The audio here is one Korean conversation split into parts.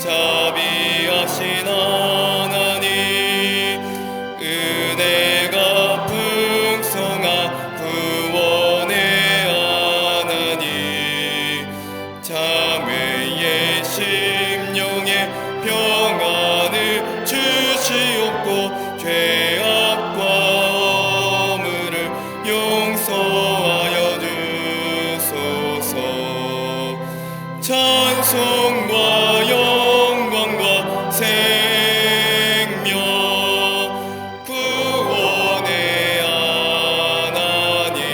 자비하신 하나님, 은혜가 풍성한 구원의 하나님, 자매의 심령에 평안을 주시옵고 죄악과 허물을 용서하여 주소서. 찬송과 영광과 생명, 구원의 하나님,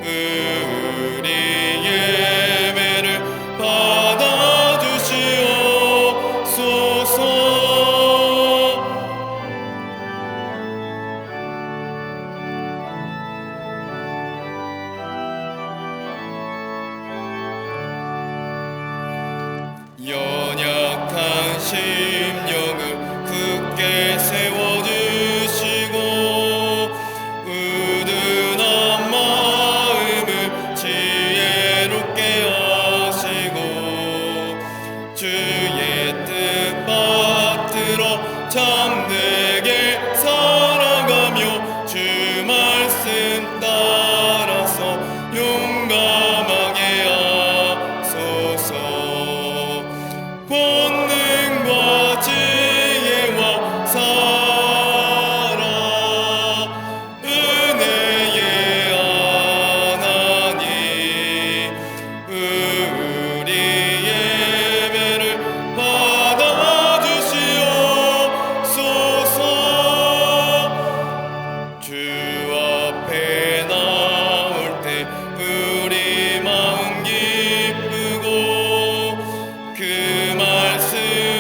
우리 예배를 받아주시옵소서. 연약한 심령을 굳게 세워주시고 우둔한 마음을 지혜롭게 하시고 주의 뜻 받들어 참되게 살아가며 주 말씀 따라서 용감하게 하소서. 권능과 지혜와 사랑, 은혜의 하나님, 우리 예배를 받아주시옵소서. 주 앞에 나올 때 우리 마음 기쁘고 그 말씀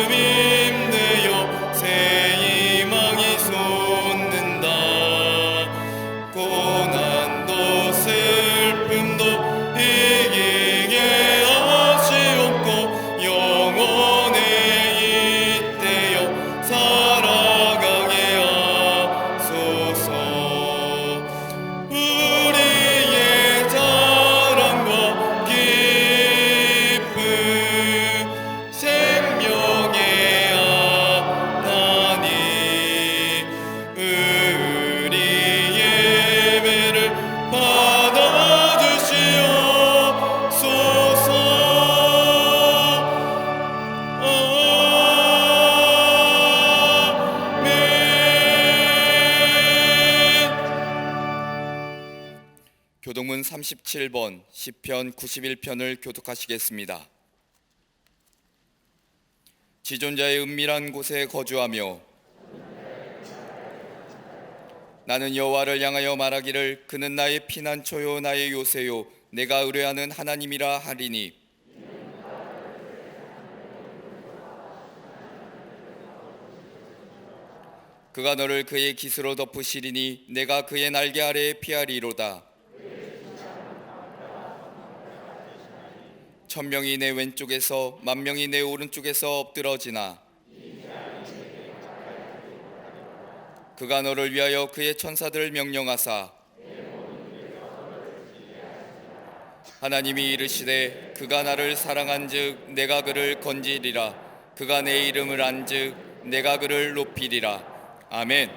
힘내어 새 희망이 솟는다. 고난도 슬픔도 이기게 하시옵고 영원에 잇대어 살아가게 하소서. 우리의 자랑과 기쁨, 생명의 하나님, 우리 예배를 받아주시옵소서. 아멘. 교독문 37번 시편 91편을 교독하시겠습니다. 지존자의 은밀한 곳에 거주하며 나는 여호와를 향하여 말하기를 그는 나의 피난처요 나의 요새요 내가 의뢰하는 하나님이라 하리니 그가 너를 그의 깃으로 덮으시리니 내가 그의 날개 아래에 피하리로다. 천명이 내 왼쪽에서 만명이 내 오른쪽에서 엎드러지나 그가 너를 위하여 그의 천사들을 명령하사 하나님이 이르시되 그가 나를 사랑한즉 내가 그를 건지리라. 그가 내 이름을 안즉 내가 그를 높이리라. 아멘.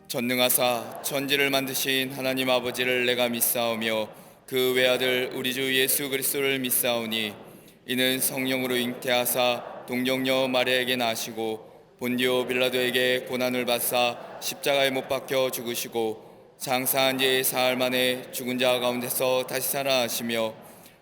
전능하사 천지를 만드신 하나님 아버지를 내가 믿사오며 그 외아들 우리 주 예수 그리스도를 믿사오니 이는 성령으로 잉태하사 동정녀 마리아에게 나시고 본디오 빌라도에게 고난을 받사 십자가에 못 박혀 죽으시고 장사한 지 사흘 만에 죽은 자 가운데서 다시 살아나시며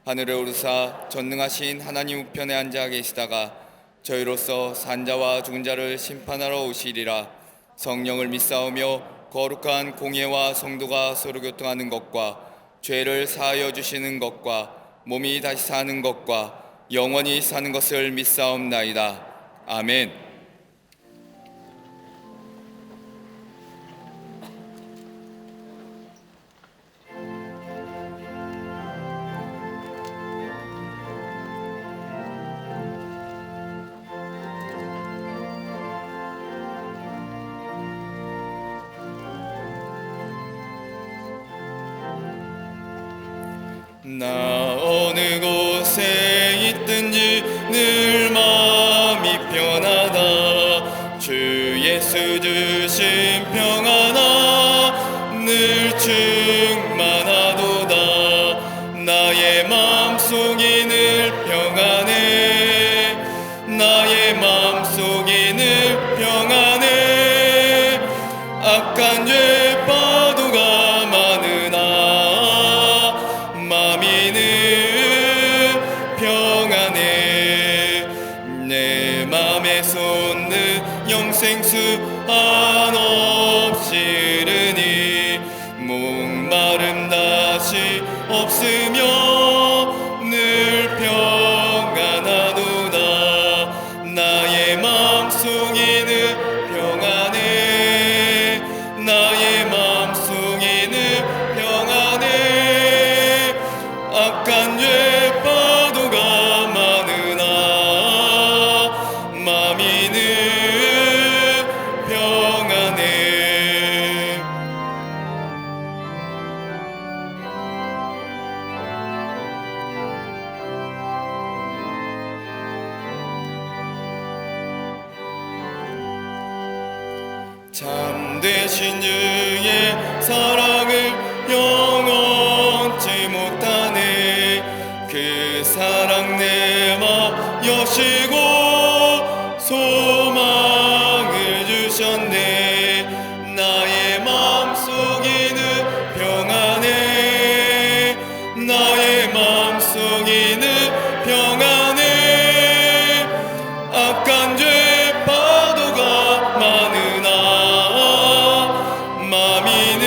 하늘에 오르사 전능하신 하나님 우편에 앉아 계시다가 저희로서 산자와 죽은 자를 심판하러 오시리라. 성령을 믿사오며 거룩한 공예와 성도가 서로 교통하는 것과 죄를 사하여 주시는 것과 몸이 다시 사는 것과 영원히 사는 것을 믿사옵나이다. 아멘. 나 어느 곳에 있든지 늘 마음이 편하다. 주 예수 주신 평안아 늘 충만하도다. 나의 마음속이 늘 평안해. 나의 마음속이 늘 평안해. 악한 죄 파도가 많으나 마음이 늘 평안해. 내 맘에 솟는 영생수 한없이 흐르니 목마름 다시 없으며 늘 평안하도다. 나의 마음속이 늘 평안해. 나의 마음속이 늘 평안해. 악한 죄 파도가 많으나 마음이 늘 평안해. 참되신 주의 사랑을 영원치 못하네. 그 사랑 내 맘 여시고 소망을 주셨네. 나의 마음속이 늘 평안해. 나의 마음속이 늘 평안해. 악한 죄 파도가 많으나 마음이 늘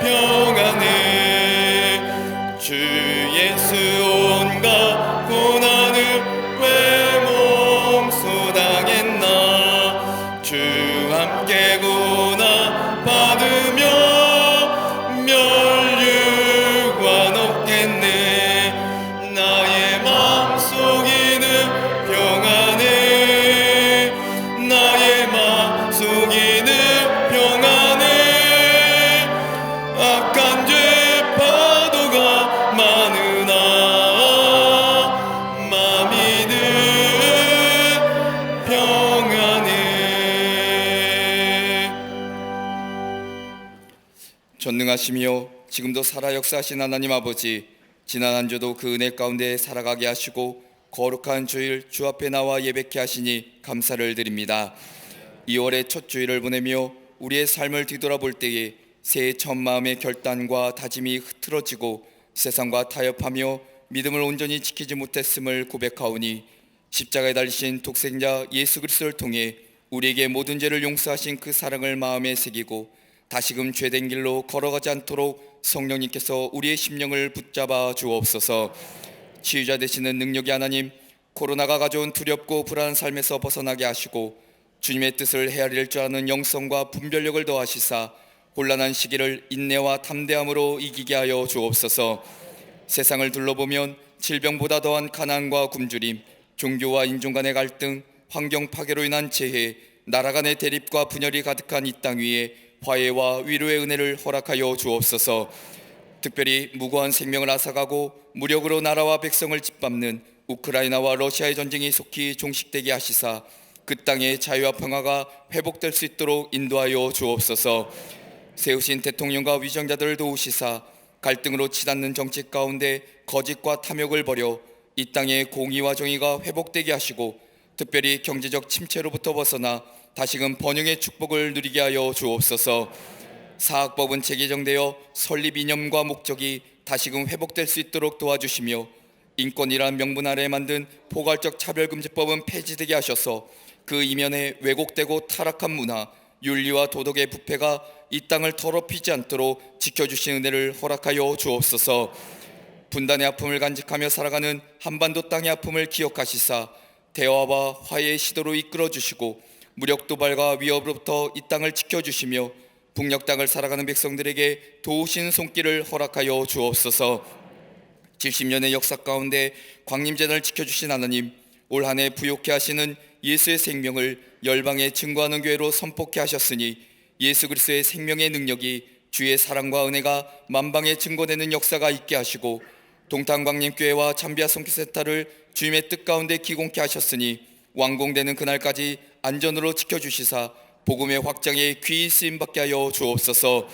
평안해. 주 예수 온갖 고난을 왜 몸소당했나. 주 함께 고난 받으며 멸류관 없겠네. 나의 마음속이 늘 평안해. 나의 마음속이 늘 평안해. 악한 죄 파도가 많으나 마음이 늘 평안해. 전능하시며 지금도 살아 역사하신 하나님 아버지, 지난 한 주도 그 은혜 가운데 살아가게 하시고 거룩한 주일 주 앞에 나와 예배케 하시니 감사를 드립니다. 2월의 첫 주일을 보내며 우리의 삶을 뒤돌아볼 때에 새해 첫 마음의 결단과 다짐이 흐트러지고 세상과 타협하며 믿음을 온전히 지키지 못했음을 고백하오니 십자가에 달리신 독생자 예수 그리스도를 통해 우리에게 모든 죄를 용서하신 그 사랑을 마음에 새기고 다시금 죄된 길로 걸어가지 않도록 성령님께서 우리의 심령을 붙잡아 주옵소서. 치유자 되시는 능력의 하나님, 코로나가 가져온 두렵고 불안한 삶에서 벗어나게 하시고 주님의 뜻을 헤아릴 줄 아는 영성과 분별력을 더하시사 혼란한 시기를 인내와 담대함으로 이기게 하여 주옵소서. 세상을 둘러보면 질병보다 더한 가난과 굶주림, 종교와 인종 간의 갈등, 환경 파괴로 인한 재해, 나라 간의 대립과 분열이 가득한 이 땅 위에 화해와 위로의 은혜를 허락하여 주옵소서. 특별히 무고한 생명을 앗아가고 무력으로 나라와 백성을 짓밟는 우크라이나와 러시아의 전쟁이 속히 종식되게 하시사 그 땅의 자유와 평화가 회복될 수 있도록 인도하여 주옵소서. 세우신 대통령과 위정자들을 도우시사 갈등으로 치닫는 정책 가운데 거짓과 탐욕을 버려 이 땅의 공의와 정의가 회복되게 하시고 특별히 경제적 침체로부터 벗어나 다시금 번영의 축복을 누리게 하여 주옵소서. 사학법은 재개정되어 설립 이념과 목적이 다시금 회복될 수 있도록 도와주시며 인권이란 명분 아래 만든 포괄적 차별금지법은 폐지되게 하셔서 그 이면에 왜곡되고 타락한 문화, 윤리와 도덕의 부패가 이 땅을 더럽히지 않도록 지켜주신 은혜를 허락하여 주옵소서. 분단의 아픔을 간직하며 살아가는 한반도 땅의 아픔을 기억하시사 대화와 화해의 시도로 이끌어주시고 무력 도발과 위협으로부터 이 땅을 지켜주시며 북녘 땅을 살아가는 백성들에게 도우신 손길을 허락하여 주옵소서. 70년의 역사 가운데 광림재단을 지켜주신 하나님, 올 한 해 부욕해 하시는 예수의 생명을 열방에 증거하는 교회로 선포케 하셨으니 예수 그리스도의 생명의 능력이 주의 사랑과 은혜가 만방에 증거되는 역사가 있게 하시고 동탄광림교회와 잠비아 선교센터를 주님의 뜻 가운데 기공케 하셨으니 완공되는 그날까지 안전으로 지켜주시사 복음의 확장에 귀히 쓰임받게 하여 주옵소서.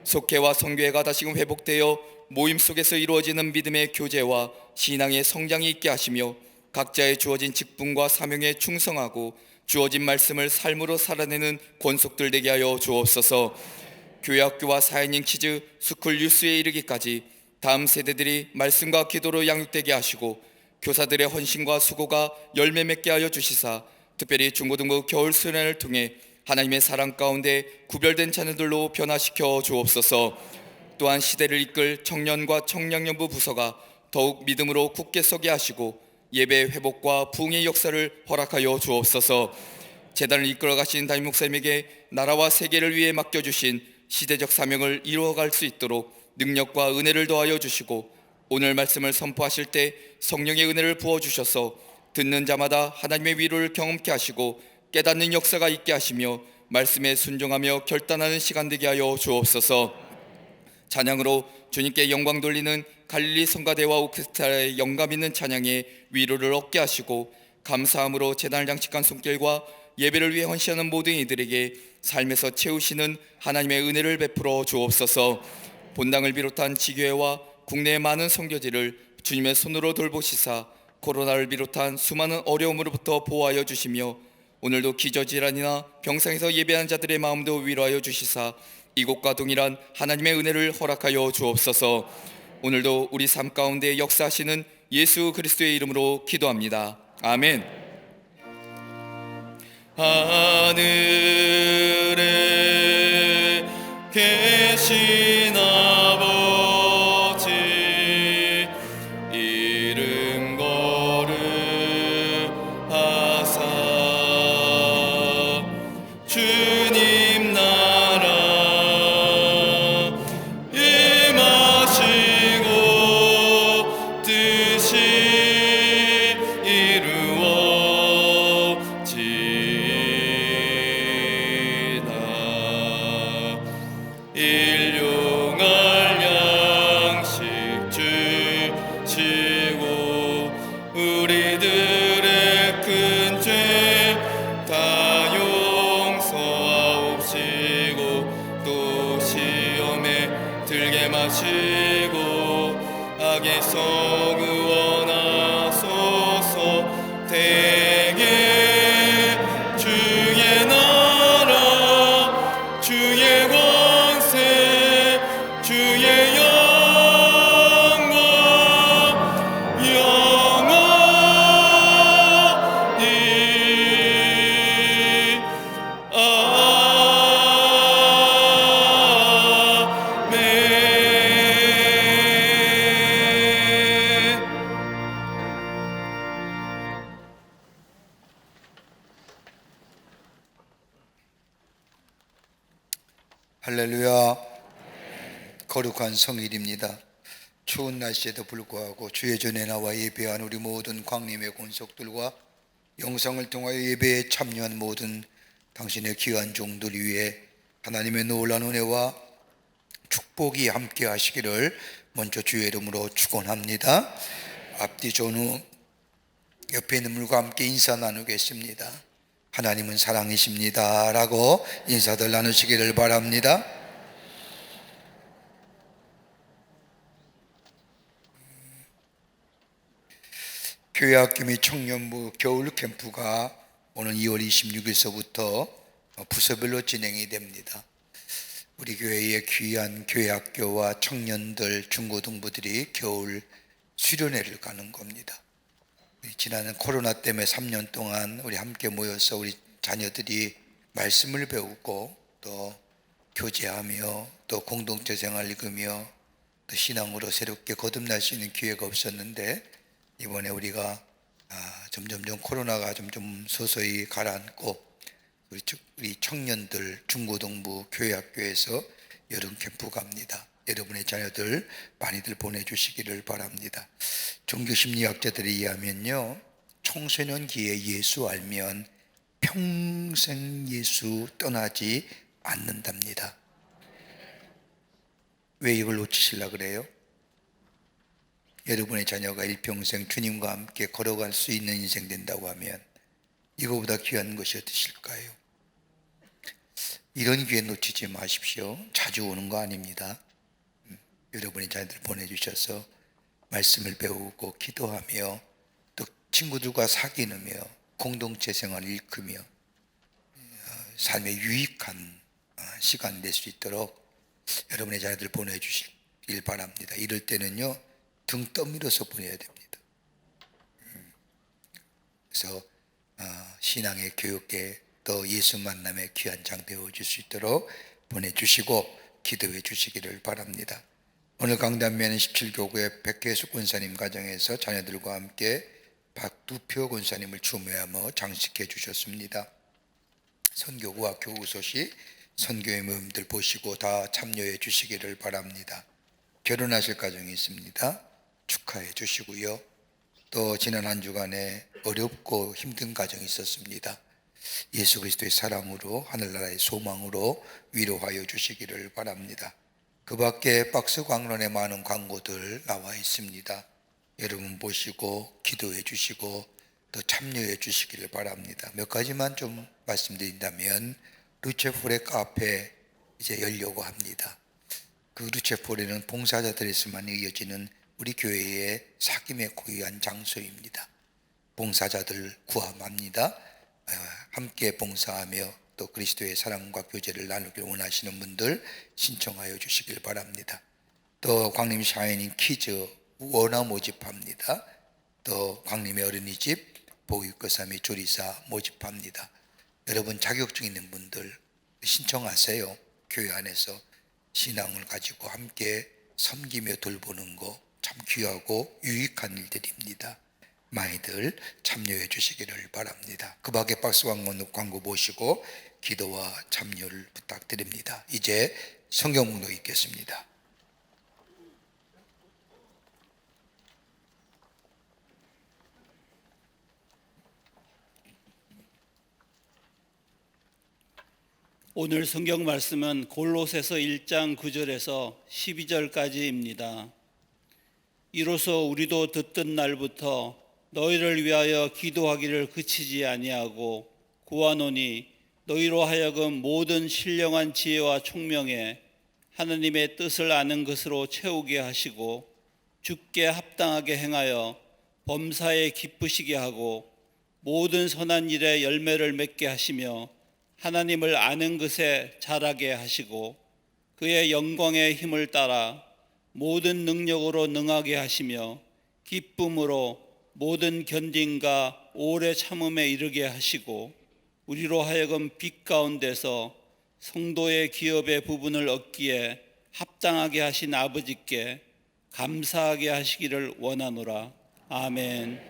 속회와 선교회가 다시금 회복되어 모임 속에서 이루어지는 믿음의 교제와 신앙의 성장이 있게 하시며 각자의 주어진 직분과 사명에 충성하고 주어진 말씀을 삶으로 살아내는 권속들 되게 하여 주옵소서. 교회학교와 사회닝 퀴즈, 스쿨 뉴스에 이르기까지 다음 세대들이 말씀과 기도로 양육되게 하시고 교사들의 헌신과 수고가 열매 맺게 하여 주시사 특별히 중고등부 겨울 수련을 통해 하나님의 사랑 가운데 구별된 자녀들로 변화시켜 주옵소서. 또한 시대를 이끌 청년과 청량년부 부서가 더욱 믿음으로 굳게 서게 하시고 예배 회복과 부흥의 역사를 허락하여 주옵소서. 재단을 이끌어 가신 담임 목사님에게 나라와 세계를 위해 맡겨주신 시대적 사명을 이루어갈 수 있도록 능력과 은혜를 더하여 주시고 오늘 말씀을 선포하실 때 성령의 은혜를 부어주셔서 듣는 자마다 하나님의 위로를 경험케 하시고 깨닫는 역사가 있게 하시며 말씀에 순종하며 결단하는 시간 되게 하여 주옵소서. 찬양으로 주님께 영광 돌리는 갈릴리 성가대와 오케스트라의 영감 있는 찬양에 위로를 얻게 하시고 감사함으로 제단을 장식한 손길과 예배를 위해 헌신하는 모든 이들에게 삶에서 채우시는 하나님의 은혜를 베풀어 주옵소서. 본당을 비롯한 지교회와 국내의 많은 선교지를 주님의 손으로 돌보시사 코로나를 비롯한 수많은 어려움으로부터 보호하여 주시며 오늘도 기저질환이나 병상에서 예배하는 자들의 마음도 위로하여 주시사 이곳과 동일한 하나님의 은혜를 허락하여 주옵소서. 오늘도 우리 삶 가운데 역사하시는 예수 그리스도의 이름으로 기도합니다. 아멘. 하늘에 계신 아버지 이름 거룩하사 주님 나라 임하시고 뜻이 이루어지나 일용할 양식 주시고 우리들의 큰 죄 다 용서하옵시고 또 시험에 들게 마시고 악에서 구원하소서. 대개 주의 나라 주의 권세 주의 영광 영원히 아멘. 할렐루야. 거룩한 성일입니다. 추운 날씨에도 불구하고 주의 전에 나와 예배한 우리 모든 광림의 권속들과 영상을 통하여 예배에 참여한 모든 당신의 귀한 종들 위해 하나님의 놀라운 은혜와 축복이 함께 하시기를 먼저 주의 이름으로 축원합니다. 앞뒤 전후 옆에 있는 분과 함께 인사 나누겠습니다. 하나님은 사랑이십니다 라고 인사들 나누시기를 바랍니다. 교회학교 및 청년부 겨울 캠프가 오늘 2월 26일서부터 부서별로 진행이 됩니다. 우리 교회의 귀한 교회학교와 청년들, 중고등부들이 겨울 수련회를 가는 겁니다. 지난 코로나 때문에 3년 동안 우리 함께 모여서 우리 자녀들이 말씀을 배우고 또 교제하며 또 공동체 생활을 읽으며 또 신앙으로 새롭게 거듭날 수 있는 기회가 없었는데, 이번에 우리가 점점점 코로나가 점점 서서히 가라앉고 우리 청년들 중고등부 교회학교에서 여름 캠프 갑니다. 여러분의 자녀들 많이들 보내주시기를 바랍니다. 종교심리학자들에 의하면요, 청소년기에 예수 알면 평생 예수 떠나지 않는답니다. 왜 이걸 놓치시려고 그래요? 여러분의 자녀가 일평생 주님과 함께 걸어갈 수 있는 인생 된다고 하면 이거보다 귀한 것이 어떠실까요? 이런 기회 놓치지 마십시오. 자주 오는 거 아닙니다. 여러분의 자녀들 보내주셔서 말씀을 배우고 기도하며 또 친구들과 사귀느며 공동체 생활을 일으키며 삶에 유익한 시간 될 수 있도록 여러분의 자녀들 보내주시길 바랍니다. 이럴 때는요, 등 떠밀어서 보내야 됩니다. 그래서 신앙의 교육에 또 예수 만남의 귀한 장 배워줄 수 있도록 보내주시고 기도해 주시기를 바랍니다. 오늘 강단면은 17교구의 백혜숙 권사님 가정에서 자녀들과 함께 박두표 권사님을 추모하며 장식해 주셨습니다. 선교구와 교구 소식 선교의 모임들 보시고 다 참여해 주시기를 바랍니다. 결혼하실 가정이 있습니다. 축하해 주시고요. 또 지난 한 주간에 어렵고 힘든 가정이 있었습니다. 예수 그리스도의 사랑으로 하늘나라의 소망으로 위로하여 주시기를 바랍니다. 그 밖에 박스 광론에 많은 광고들 나와 있습니다. 여러분 보시고 기도해 주시고 또 참여해 주시기를 바랍니다. 몇 가지만 좀 말씀드린다면, 루체폴의 카페 이제 열려고 합니다. 그 루체폴에는 봉사자들에서만 이어지는 우리 교회의 사귐에 고유한 장소입니다. 봉사자들 구함합니다. 함께 봉사하며 또 그리스도의 사랑과 교제를 나누길 원하시는 분들 신청하여 주시길 바랍니다. 또 광림 샤이닝 키즈 원화 모집합니다. 또 광림의 어린이집 보육교사 및 조리사 모집합니다. 여러분 자격증 있는 분들 신청하세요. 교회 안에서 신앙을 가지고 함께 섬기며 돌보는 거 참 귀하고 유익한 일들입니다. 많이들 참여해 주시기를 바랍니다. 그 밖에 박스 광고 보시고 기도와 참여를 부탁드립니다. 이제 성경 목록 읽겠습니다. 오늘 성경 말씀은 골로새서 1장 9절에서 12절까지입니다. 이로써 우리도 듣던 날부터 너희를 위하여 기도하기를 그치지 아니하고 구하노니 너희로 하여금 모든 신령한 지혜와 총명에 하나님의 뜻을 아는 것으로 채우게 하시고 주께 합당하게 행하여 범사에 기쁘시게 하고 모든 선한 일에 열매를 맺게 하시며 하나님을 아는 것에 자라게 하시고 그의 영광의 힘을 따라 모든 능력으로 능하게 하시며 기쁨으로 모든 견딘과 오래 참음에 이르게 하시고 우리로 하여금 빛 가운데서 성도의 기업의 부분을 얻기에 합당하게 하신 아버지께 감사하게 하시기를 원하노라. 아멘.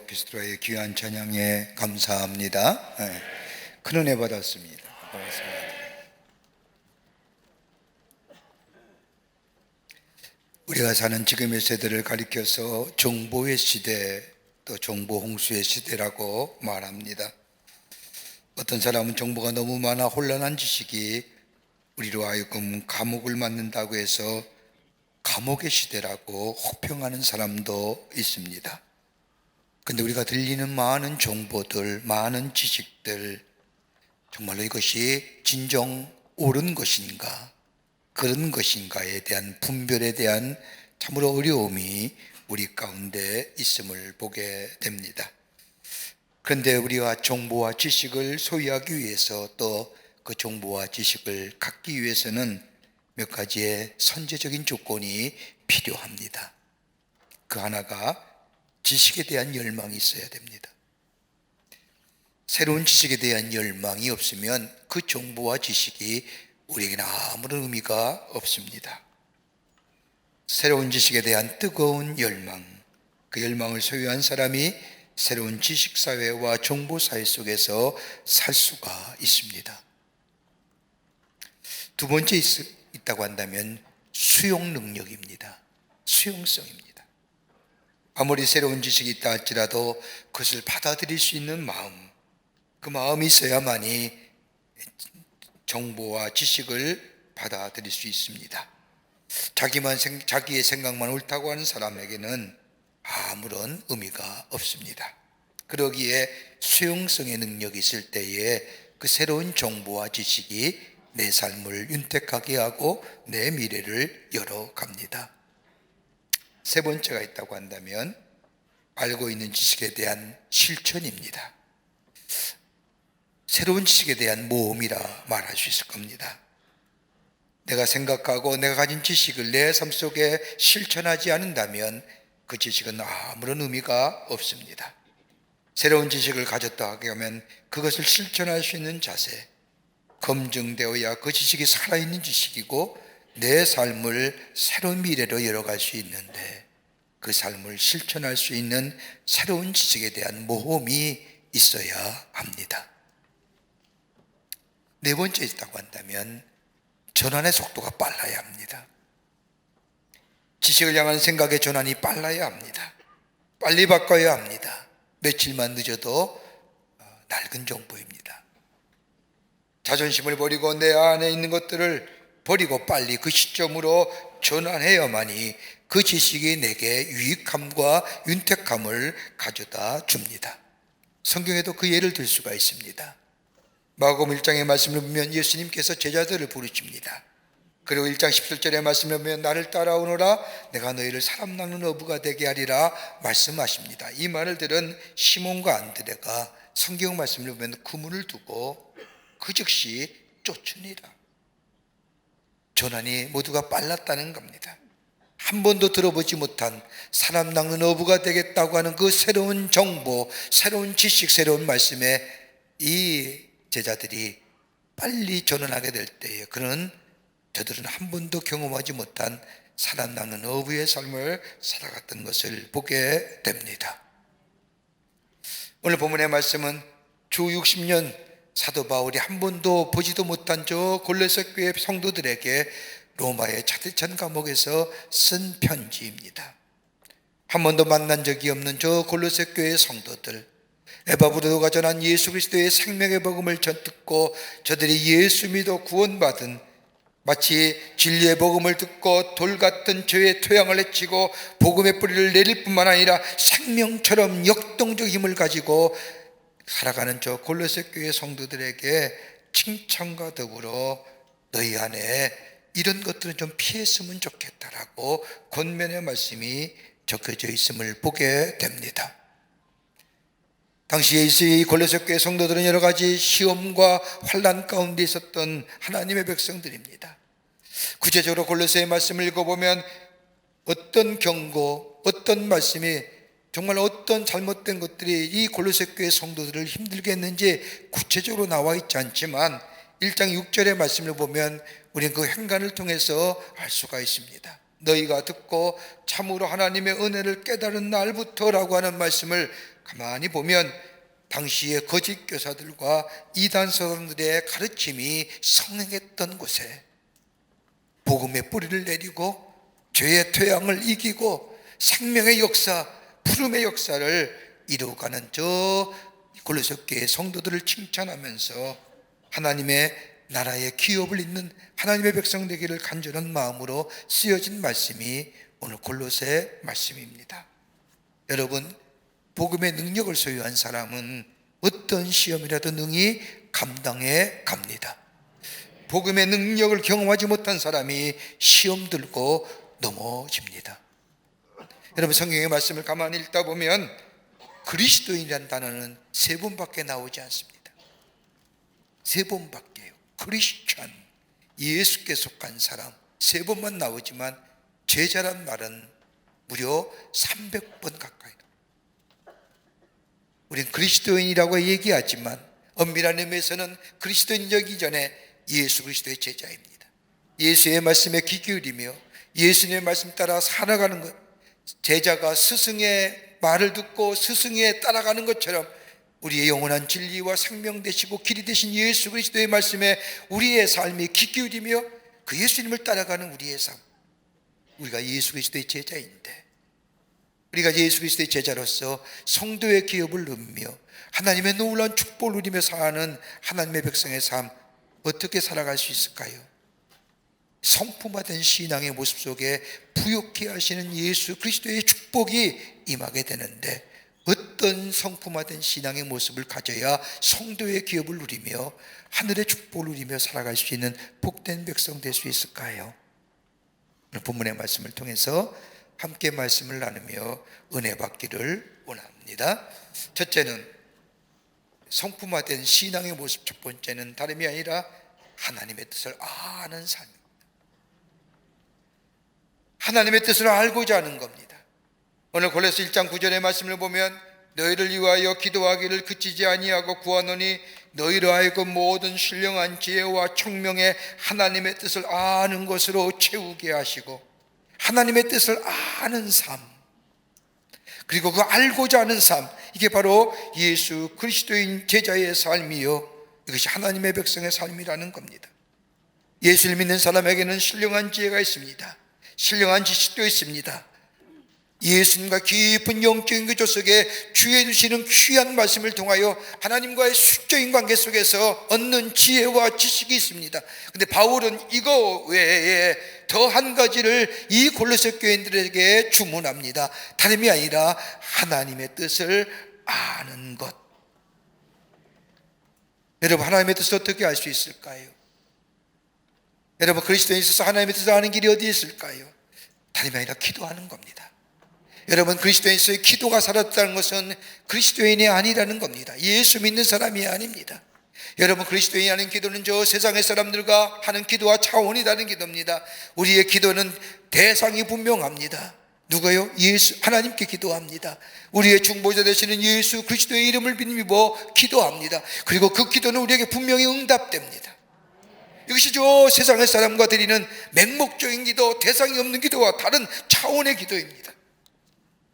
오케스트라의 귀한 찬양에 감사합니다. 네, 큰 은혜 받았습니다. 고맙습니다. 우리가 사는 지금의 세대를 가리켜서 정보의 시대, 또 정보 홍수의 시대라고 말합니다. 어떤 사람은 정보가 너무 많아 혼란한 지식이 우리로 하여금 감옥을 맞는다고 해서 감옥의 시대라고 혹평하는 사람도 있습니다. 근데 우리가 들리는 많은 정보들, 많은 지식들, 정말로 이것이 진정 옳은 것인가, 그런 것인가에 대한 분별에 대한 참으로 어려움이 우리 가운데 있음을 보게 됩니다. 그런데 우리가 정보와 지식을 소유하기 위해서, 또 그 정보와 지식을 갖기 위해서는 몇 가지의 선제적인 조건이 필요합니다. 그 하나가 지식에 대한 열망이 있어야 됩니다. 새로운 지식에 대한 열망이 없으면 그 정보와 지식이 우리에게는 아무런 의미가 없습니다. 새로운 지식에 대한 뜨거운 열망, 그 열망을 소유한 사람이 새로운 지식사회와 정보사회 속에서 살 수가 있습니다. 두 번째 있다고 한다면 수용 능력입니다. 수용성입니다. 아무리 새로운 지식이 있다 할지라도 그것을 받아들일 수 있는 마음, 그 마음이 있어야만이 정보와 지식을 받아들일 수 있습니다. 자기의 생각만 옳다고 하는 사람에게는 아무런 의미가 없습니다. 그러기에 수용성의 능력이 있을 때에 그 새로운 정보와 지식이 내 삶을 윤택하게 하고 내 미래를 열어갑니다. 세 번째가 있다고 한다면 알고 있는 지식에 대한 실천입니다. 새로운 지식에 대한 모험이라 말할 수 있을 겁니다. 내가 생각하고 내가 가진 지식을 내 삶 속에 실천하지 않는다면 그 지식은 아무런 의미가 없습니다. 새로운 지식을 가졌다 하면 그것을 실천할 수 있는 자세, 검증되어야 그 지식이 살아있는 지식이고 내 삶을 새로운 미래로 열어갈 수 있는데, 그 삶을 실천할 수 있는 새로운 지식에 대한 모험이 있어야 합니다. 네 번째 있다고 한다면 전환의 속도가 빨라야 합니다. 지식을 향한 생각의 전환이 빨라야 합니다. 빨리 바꿔야 합니다. 며칠만 늦어도 낡은 정보입니다. 자존심을 버리고 내 안에 있는 것들을 버리고 빨리 그 시점으로 전환해야만이 그 지식이 내게 유익함과 윤택함을 가져다 줍니다. 성경에도 그 예를 들 수가 있습니다. 마가복음 1장의 말씀을 보면 예수님께서 제자들을 부르십니다. 그리고 1장 17절의 말씀을 보면 나를 따라오너라 내가 너희를 사람 낚는 어부가 되게 하리라 말씀하십니다. 이 말을 들은 시몬과 안드레가 성경 말씀을 보면 그물을 두고 그 즉시 쫓으니라. 전환이 모두가 빨랐다는 겁니다. 한 번도 들어보지 못한 사람 낚는 어부가 되겠다고 하는 그 새로운 정보, 새로운 지식, 새로운 말씀에 이 제자들이 빨리 전환하게 될 때에 그는 저들은 한 번도 경험하지 못한 사람 낚는 어부의 삶을 살아갔던 것을 보게 됩니다. 오늘 본문의 말씀은 주 60년 사도 바울이 한 번도 보지도 못한 저 골로새 교회 성도들에게 로마의 차디찬 감옥에서 쓴 편지입니다. 한 번도 만난 적이 없는 저 골로새 교회 성도들, 에바브로가 전한 예수 그리스도의 생명의 복음을 듣고 저들이 예수 믿어 구원받은, 마치 진리의 복음을 듣고 돌 같은 죄의 토양을 헤치고 복음의 뿌리를 내릴 뿐만 아니라 생명처럼 역동적 힘을 가지고 살아가는 저 골로새 교회 성도들에게 칭찬과 더불어 너희 안에 이런 것들은 좀 피했으면 좋겠다라고 권면의 말씀이 적혀져 있음을 보게 됩니다. 당시에 이 골로새 교회 성도들은 여러 가지 시험과 환난 가운데 있었던 하나님의 백성들입니다. 구체적으로 골로새의 말씀을 읽어보면 어떤 경고, 어떤 말씀이 정말 어떤 잘못된 것들이 이 골로새 교회 성도들을 힘들게 했는지 구체적으로 나와 있지 않지만 1장 6절의 말씀을 보면 우리는 그 행간을 통해서 알 수가 있습니다. 너희가 듣고 참으로 하나님의 은혜를 깨달은 날부터라고 하는 말씀을 가만히 보면 당시의 거짓 교사들과 이단 사람들의 가르침이 성행했던 곳에 복음의 뿌리를 내리고 죄의 퇴양을 이기고 생명의 역사, 푸름의 역사를 이루어가는 저 골로새 교회 성도들을 칭찬하면서 하나님의 나라의 기업을 잇는 하나님의 백성 되기를 간절한 마음으로 쓰여진 말씀이 오늘 골로새 말씀입니다. 여러분, 복음의 능력을 소유한 사람은 어떤 시험이라도 능히 감당해 갑니다. 복음의 능력을 경험하지 못한 사람이 시험 들고 넘어집니다. 여러분, 성경의 말씀을 가만히 읽다 보면 그리스도인이라는 단어는 3번밖에 나오지 않습니다. 3번밖에요. 크리스천, 예수께 속한 사람 3번만 나오지만 제자란 말은 무려 300번 가까이. 우린 그리스도인이라고 얘기하지만 엄밀한 의미에서는 그리스도인이기 전에 예수 그리스도의 제자입니다. 예수의 말씀에 귀 기울이며 예수님의 말씀 따라 살아가는 것, 제자가 스승의 말을 듣고 스승에 따라가는 것처럼 우리의 영원한 진리와 생명 되시고 길이 되신 예수 그리스도의 말씀에 우리의 삶이 귀 기울이며 그 예수님을 따라가는 우리의 삶, 우리가 예수 그리스도의 제자인데, 우리가 예수 그리스도의 제자로서 성도의 기업을 누리며 하나님의 놀라운 축복을 누리며 사는 하나님의 백성의 삶, 어떻게 살아갈 수 있을까요? 성품화된 신앙의 모습 속에 부욕케 하시는 예수 그리스도의 축복이 임하게 되는데, 어떤 성품화된 신앙의 모습을 가져야 성도의 기업을 누리며 하늘의 축복을 누리며 살아갈 수 있는 복된 백성 될 수 있을까요? 오늘 본문의 말씀을 통해서 함께 말씀을 나누며 은혜 받기를 원합니다. 첫째는 성품화된 신앙의 모습, 첫 번째는 다름이 아니라 하나님의 뜻을 아는 삶입니다. 하나님의 뜻을 알고자 하는 겁니다. 오늘 골로새 1장 9절의 말씀을 보면 너희를 위하여 기도하기를 그치지 아니하고 구하노니 너희로 하여금 모든 신령한 지혜와 총명의 하나님의 뜻을 아는 것으로 채우게 하시고, 하나님의 뜻을 아는 삶, 그리고 그 알고자 하는 삶, 이게 바로 예수 그리스도인 제자의 삶이요, 이것이 하나님의 백성의 삶이라는 겁니다. 예수를 믿는 사람에게는 신령한 지혜가 있습니다. 신령한 지식도 있습니다. 예수님과 깊은 영적인 교조 속에 주의 주시는 귀한 말씀을 통하여 하나님과의 수적인 관계 속에서 얻는 지혜와 지식이 있습니다. 그런데 바울은 이거 외에 더 한 가지를 이 골로새 교인들에게 주문합니다. 다름이 아니라 하나님의 뜻을 아는 것. 여러분, 하나님의 뜻을 어떻게 알 수 있을까요? 여러분, 그리스도에 있어서 하나님의 뜻을 아는 길이 어디 있을까요? 다름이 아니라 기도하는 겁니다. 여러분, 그리스도인에서의 기도가 사라졌다는 것은 그리스도인이 아니라는 겁니다. 예수 믿는 사람이 아닙니다. 여러분, 그리스도인이 하는 기도는 저 세상의 사람들과 하는 기도와 차원이 다른 기도입니다. 우리의 기도는 대상이 분명합니다. 누가요? 예수, 하나님께 기도합니다. 우리의 중보자 되시는 예수 그리스도의 이름을 믿고 기도합니다. 그리고 그 기도는 우리에게 분명히 응답됩니다. 이것이 저 세상의 사람과 드리는 맹목적인 기도, 대상이 없는 기도와 다른 차원의 기도입니다.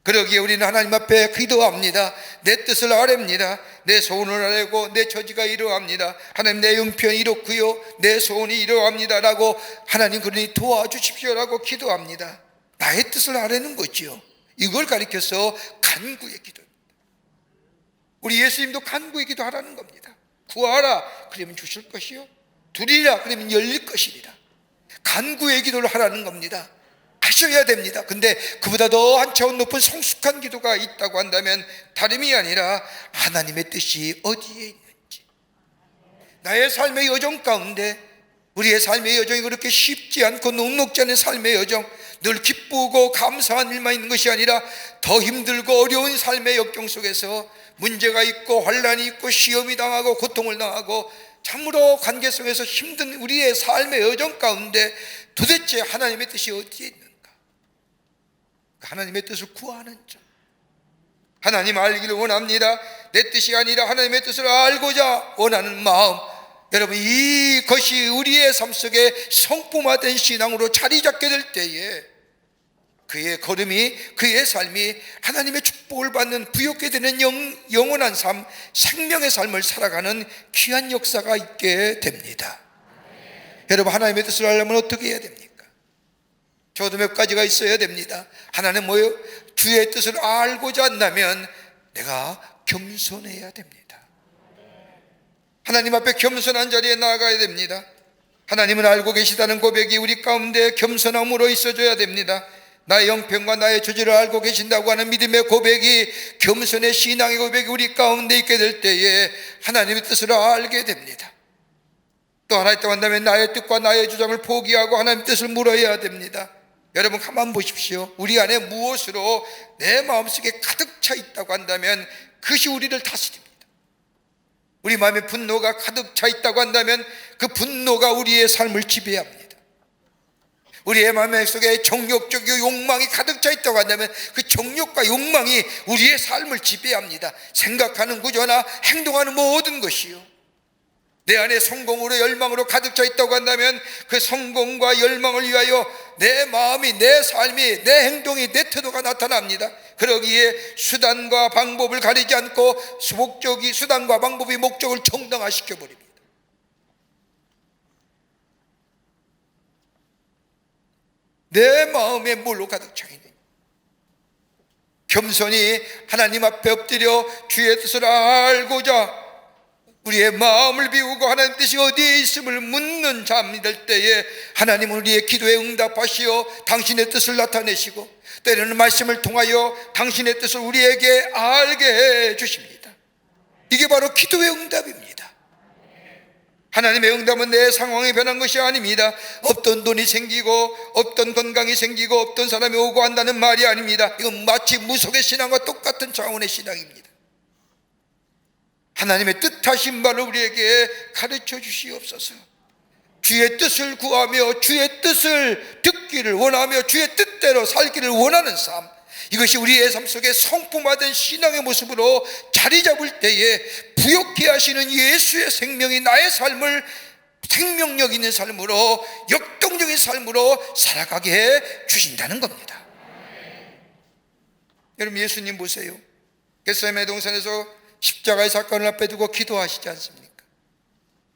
그러기에 우리는 하나님 앞에 기도합니다. 내 뜻을 아뢰입니다. 내 소원을 아뢰고 내 처지가 이러합니다. 하나님, 내 형편이 이렇고요, 내 소원이 이러합니다 라고, 하나님 그러니 도와주십시오라고 기도합니다. 나의 뜻을 아뢰는 거지요. 이걸 가리켜서 간구의 기도입니다. 우리 예수님도 간구의 기도하라는 겁니다. 구하라 그러면 주실 것이요, 두리라 그러면 열릴 것이리라. 간구의 기도를 하라는 겁니다. 하셔야 됩니다. 근데 그보다 더 한 차원 높은 성숙한 기도가 있다고 한다면 다름이 아니라 하나님의 뜻이 어디에 있는지, 나의 삶의 여정 가운데, 우리의 삶의 여정이 그렇게 쉽지 않고 녹록지 않은 삶의 여정, 늘 기쁘고 감사한 일만 있는 것이 아니라 더 힘들고 어려운 삶의 역경 속에서 문제가 있고 환난이 있고 시험이 당하고 고통을 당하고 참으로 관계 속에서 힘든 우리의 삶의 여정 가운데 도대체 하나님의 뜻이 어디에 있는가? 하나님의 뜻을 구하는 점, 하나님 알기를 원합니다. 내 뜻이 아니라 하나님의 뜻을 알고자 원하는 마음, 여러분, 이것이 우리의 삶 속에 성품화된 신앙으로 자리 잡게 될 때에 그의 걸음이, 그의 삶이 하나님의 축복을 받는 부욕게 되는 영원한 삶, 생명의 삶을 살아가는 귀한 역사가 있게 됩니다. 여러분, 하나님의 뜻을 알려면 어떻게 해야 됩니까? 저도 몇 가지가 있어야 됩니다. 하나는 뭐예요? 주의 뜻을 알고자 한다면 내가 겸손해야 됩니다. 하나님 앞에 겸손한 자리에 나아가야 됩니다. 하나님은 알고 계시다는 고백이 우리 가운데 겸손함으로 있어줘야 됩니다. 나의 형편과 나의 처지를 알고 계신다고 하는 믿음의 고백이, 겸손의 신앙의 고백이 우리 가운데 있게 될 때에 하나님의 뜻을 알게 됩니다. 또 하나 있다고 한다면 나의 뜻과 나의 주장을 포기하고 하나님의 뜻을 물어야 됩니다. 여러분, 가만 보십시오. 우리 안에 무엇으로 내 마음속에 가득 차 있다고 한다면 그것이 우리를 다스립니다. 우리 마음에 분노가 가득 차 있다고 한다면 그 분노가 우리의 삶을 지배합니다. 우리의 마음 속에 정욕적 욕망이 가득 차 있다고 한다면 그 정욕과 욕망이 우리의 삶을 지배합니다. 생각하는 구조나 행동하는 모든 것이요, 내 안에 성공으로 열망으로 가득 차 있다고 한다면 그 성공과 열망을 위하여 내 마음이, 내 삶이, 내 행동이, 내 태도가 나타납니다. 그러기에 수단과 방법을 가리지 않고 수단과 방법이 목적을 정당화시켜 버립니다. 내 마음에 뭘로 가득 차 있는, 겸손히 하나님 앞에 엎드려 주의 뜻을 알고자 우리의 마음을 비우고 하나님 뜻이 어디에 있음을 묻는 자이 될 때에 하나님은 우리의 기도에 응답하시어 당신의 뜻을 나타내시고 때로는 말씀을 통하여 당신의 뜻을 우리에게 알게 해 주십니다. 이게 바로 기도의 응답입니다. 하나님의 응답은 내 상황이 변한 것이 아닙니다. 없던 돈이 생기고 없던 건강이 생기고 없던 사람이 오고 한다는 말이 아닙니다. 이건 마치 무속의 신앙과 똑같은 차원의 신앙입니다. 하나님의 뜻하신 바를 우리에게 가르쳐 주시옵소서. 주의 뜻을 구하며 주의 뜻을 듣기를 원하며 주의 뜻대로 살기를 원하는 삶, 이것이 우리의 삶 속에 성품화된 신앙의 모습으로 자리 잡을 때에 부욕케 하시는 예수의 생명이 나의 삶을 생명력 있는 삶으로, 역동적인 삶으로 살아가게 해 주신다는 겁니다. 여러분, 예수님 보세요. 겟세마네 동산에서 십자가의 사건을 앞에 두고 기도하시지 않습니까?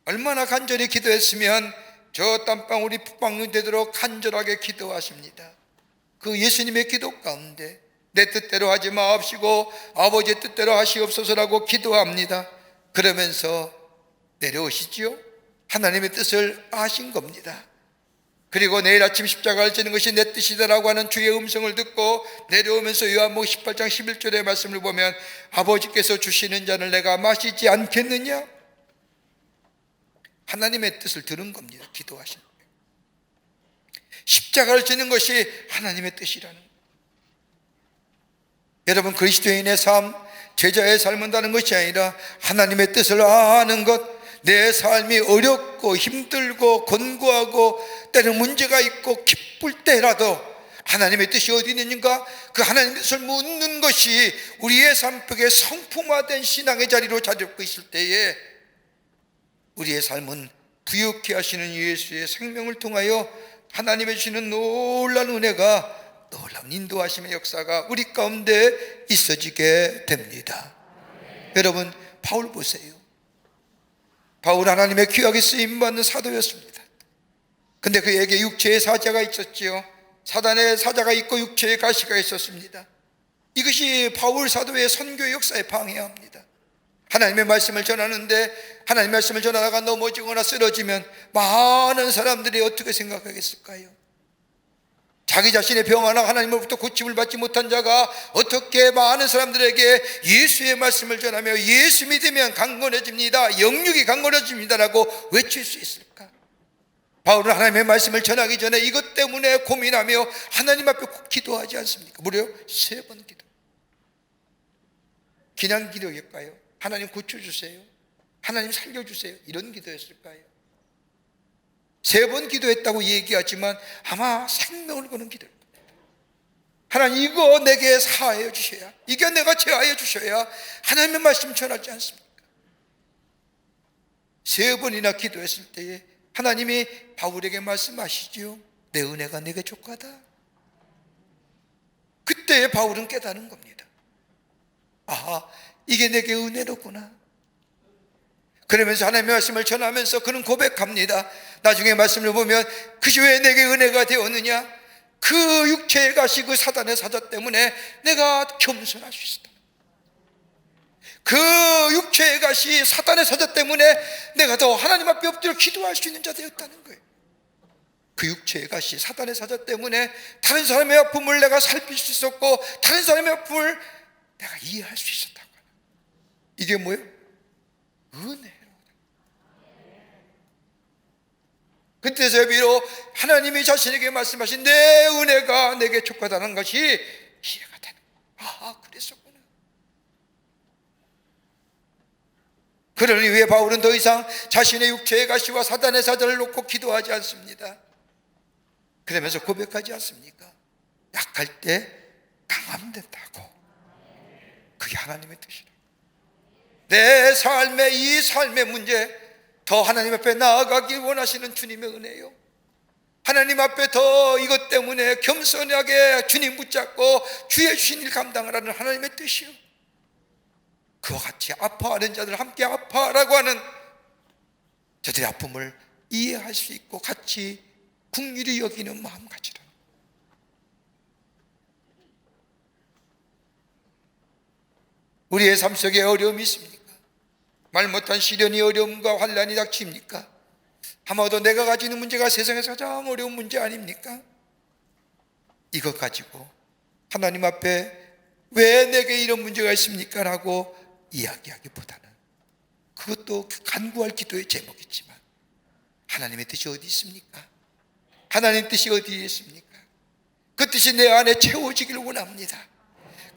얼마나 간절히 기도했으면 저 땀방울이 풋방울이 되도록 간절하게 기도하십니다. 그 예수님의 기도 가운데 내 뜻대로 하지 마옵시고 아버지의 뜻대로 하시옵소서라고 기도합니다. 그러면서 내려오시지요. 하나님의 뜻을 아신 겁니다. 그리고 내일 아침 십자가를 지는 것이 내 뜻이다라고 하는 주의 음성을 듣고 내려오면서 요한복음 18장 11절의 말씀을 보면 아버지께서 주시는 잔을 내가 마시지 않겠느냐? 하나님의 뜻을 들은 겁니다. 기도하시는 거예요. 십자가를 지는 것이 하나님의 뜻이라는 거예요. 여러분, 그리스도인의 삶, 제자의 삶은 다른 것이 아니라 하나님의 뜻을 아는 것, 내 삶이 어렵고 힘들고 곤고하고 때는 문제가 있고 기쁠 때라도 하나님의 뜻이 어디 있는가, 그 하나님의 뜻을 묻는 것이 우리의 삶 속에 성품화된 신앙의 자리로 자리 잡고 있을 때에 우리의 삶은 부욕케 하시는 예수의 생명을 통하여 하나님의 주시는 놀라운 은혜가, 놀라운 인도하심의 역사가 우리 가운데 있어지게 됩니다. 여러분, 바울 보세요. 바울 하나님의 귀하게 쓰임받는 사도였습니다. 근데 그에게 육체의 사자가 있었지요. 사단의 사자가 있고 육체의 가시가 있었습니다. 이것이 바울 사도의 선교 역사에 방해합니다. 하나님의 말씀을 전하는데 하나님의 말씀을 전하다가 넘어지거나 쓰러지면 많은 사람들이 어떻게 생각하겠을까요? 자기 자신의 병 하나 하나님으로부터 고침을 받지 못한 자가 어떻게 많은 사람들에게 예수의 말씀을 전하며 예수 믿으면 강건해집니다, 영육이 강건해집니다라고 외칠 수 있을까? 바울은 하나님의 말씀을 전하기 전에 이것 때문에 고민하며 하나님 앞에 꼭 기도하지 않습니까? 무려 3번 기도. 그냥 기도일까요? 하나님 고쳐주세요, 하나님 살려주세요, 이런 기도였을까요? 3번 기도했다고 얘기하지만 아마 생명을 거는 기도일 겁니다. 하나님, 이거 내게 사하여 주셔야, 이게 내가 제하여 주셔야 하나님의 말씀 전하지 않습니까? 3번이나 기도했을 때에 하나님이 바울에게 말씀하시지요. 내 은혜가 내게 족하다. 그때 바울은 깨달은 겁니다. 아하, 이게 내게 은혜로구나. 그러면서 하나님의 말씀을 전하면서 그는 고백합니다. 나중에 말씀을 보면 그저 왜 내게 은혜가 되었느냐? 그 육체의 가시, 그 사단의 사자 때문에 내가 겸손할 수 있었다. 그 육체의 가시, 사단의 사자 때문에 내가 더 하나님 앞에 엎드려 기도할 수 있는 자 되었다는 거예요. 그 육체의 가시, 사단의 사자 때문에 다른 사람의 아픔을 내가 살필 수 있었고, 다른 사람의 아픔을 내가 이해할 수 있었다고. 이게 뭐예요? 은혜. 그때서 비로 하나님이 자신에게 말씀하신 내 은혜가 내게 족하다는 것이 이해가 되는 거예요. 아, 그랬었구나. 그러니 왜 바울은 더 이상 자신의 육체의 가시와 사단의 사자를 놓고 기도하지 않습니다. 그러면서 고백하지 않습니까? 약할 때 강하면 된다고. 그게 하나님의 뜻이라. 내 삶의 이 삶의 문제, 더 하나님 앞에 나아가길 원하시는 주님의 은혜요. 하나님 앞에 더 이것 때문에 겸손하게 주님 붙잡고 주의 주신 일 감당하라는 하나님의 뜻이요. 그와 같이 아파하는 자들 함께 아파하라고 하는 저들의 아픔을 이해할 수 있고 같이 긍휼히 여기는 마음가짐이라. 우리의 삶 속에 어려움이 있습니까? 말 못한 시련이 어려움과 환난이 닥칩니까? 아마도 내가 가지고 있는 문제가 세상에서 가장 어려운 문제 아닙니까? 이것 가지고 하나님 앞에 왜 내게 이런 문제가 있습니까? 라고 이야기하기보다는, 그것도 간구할 기도의 제목이지만 하나님의 뜻이 어디 있습니까? 하나님의 뜻이 어디에 있습니까? 그 뜻이 내 안에 채워지기를 원합니다.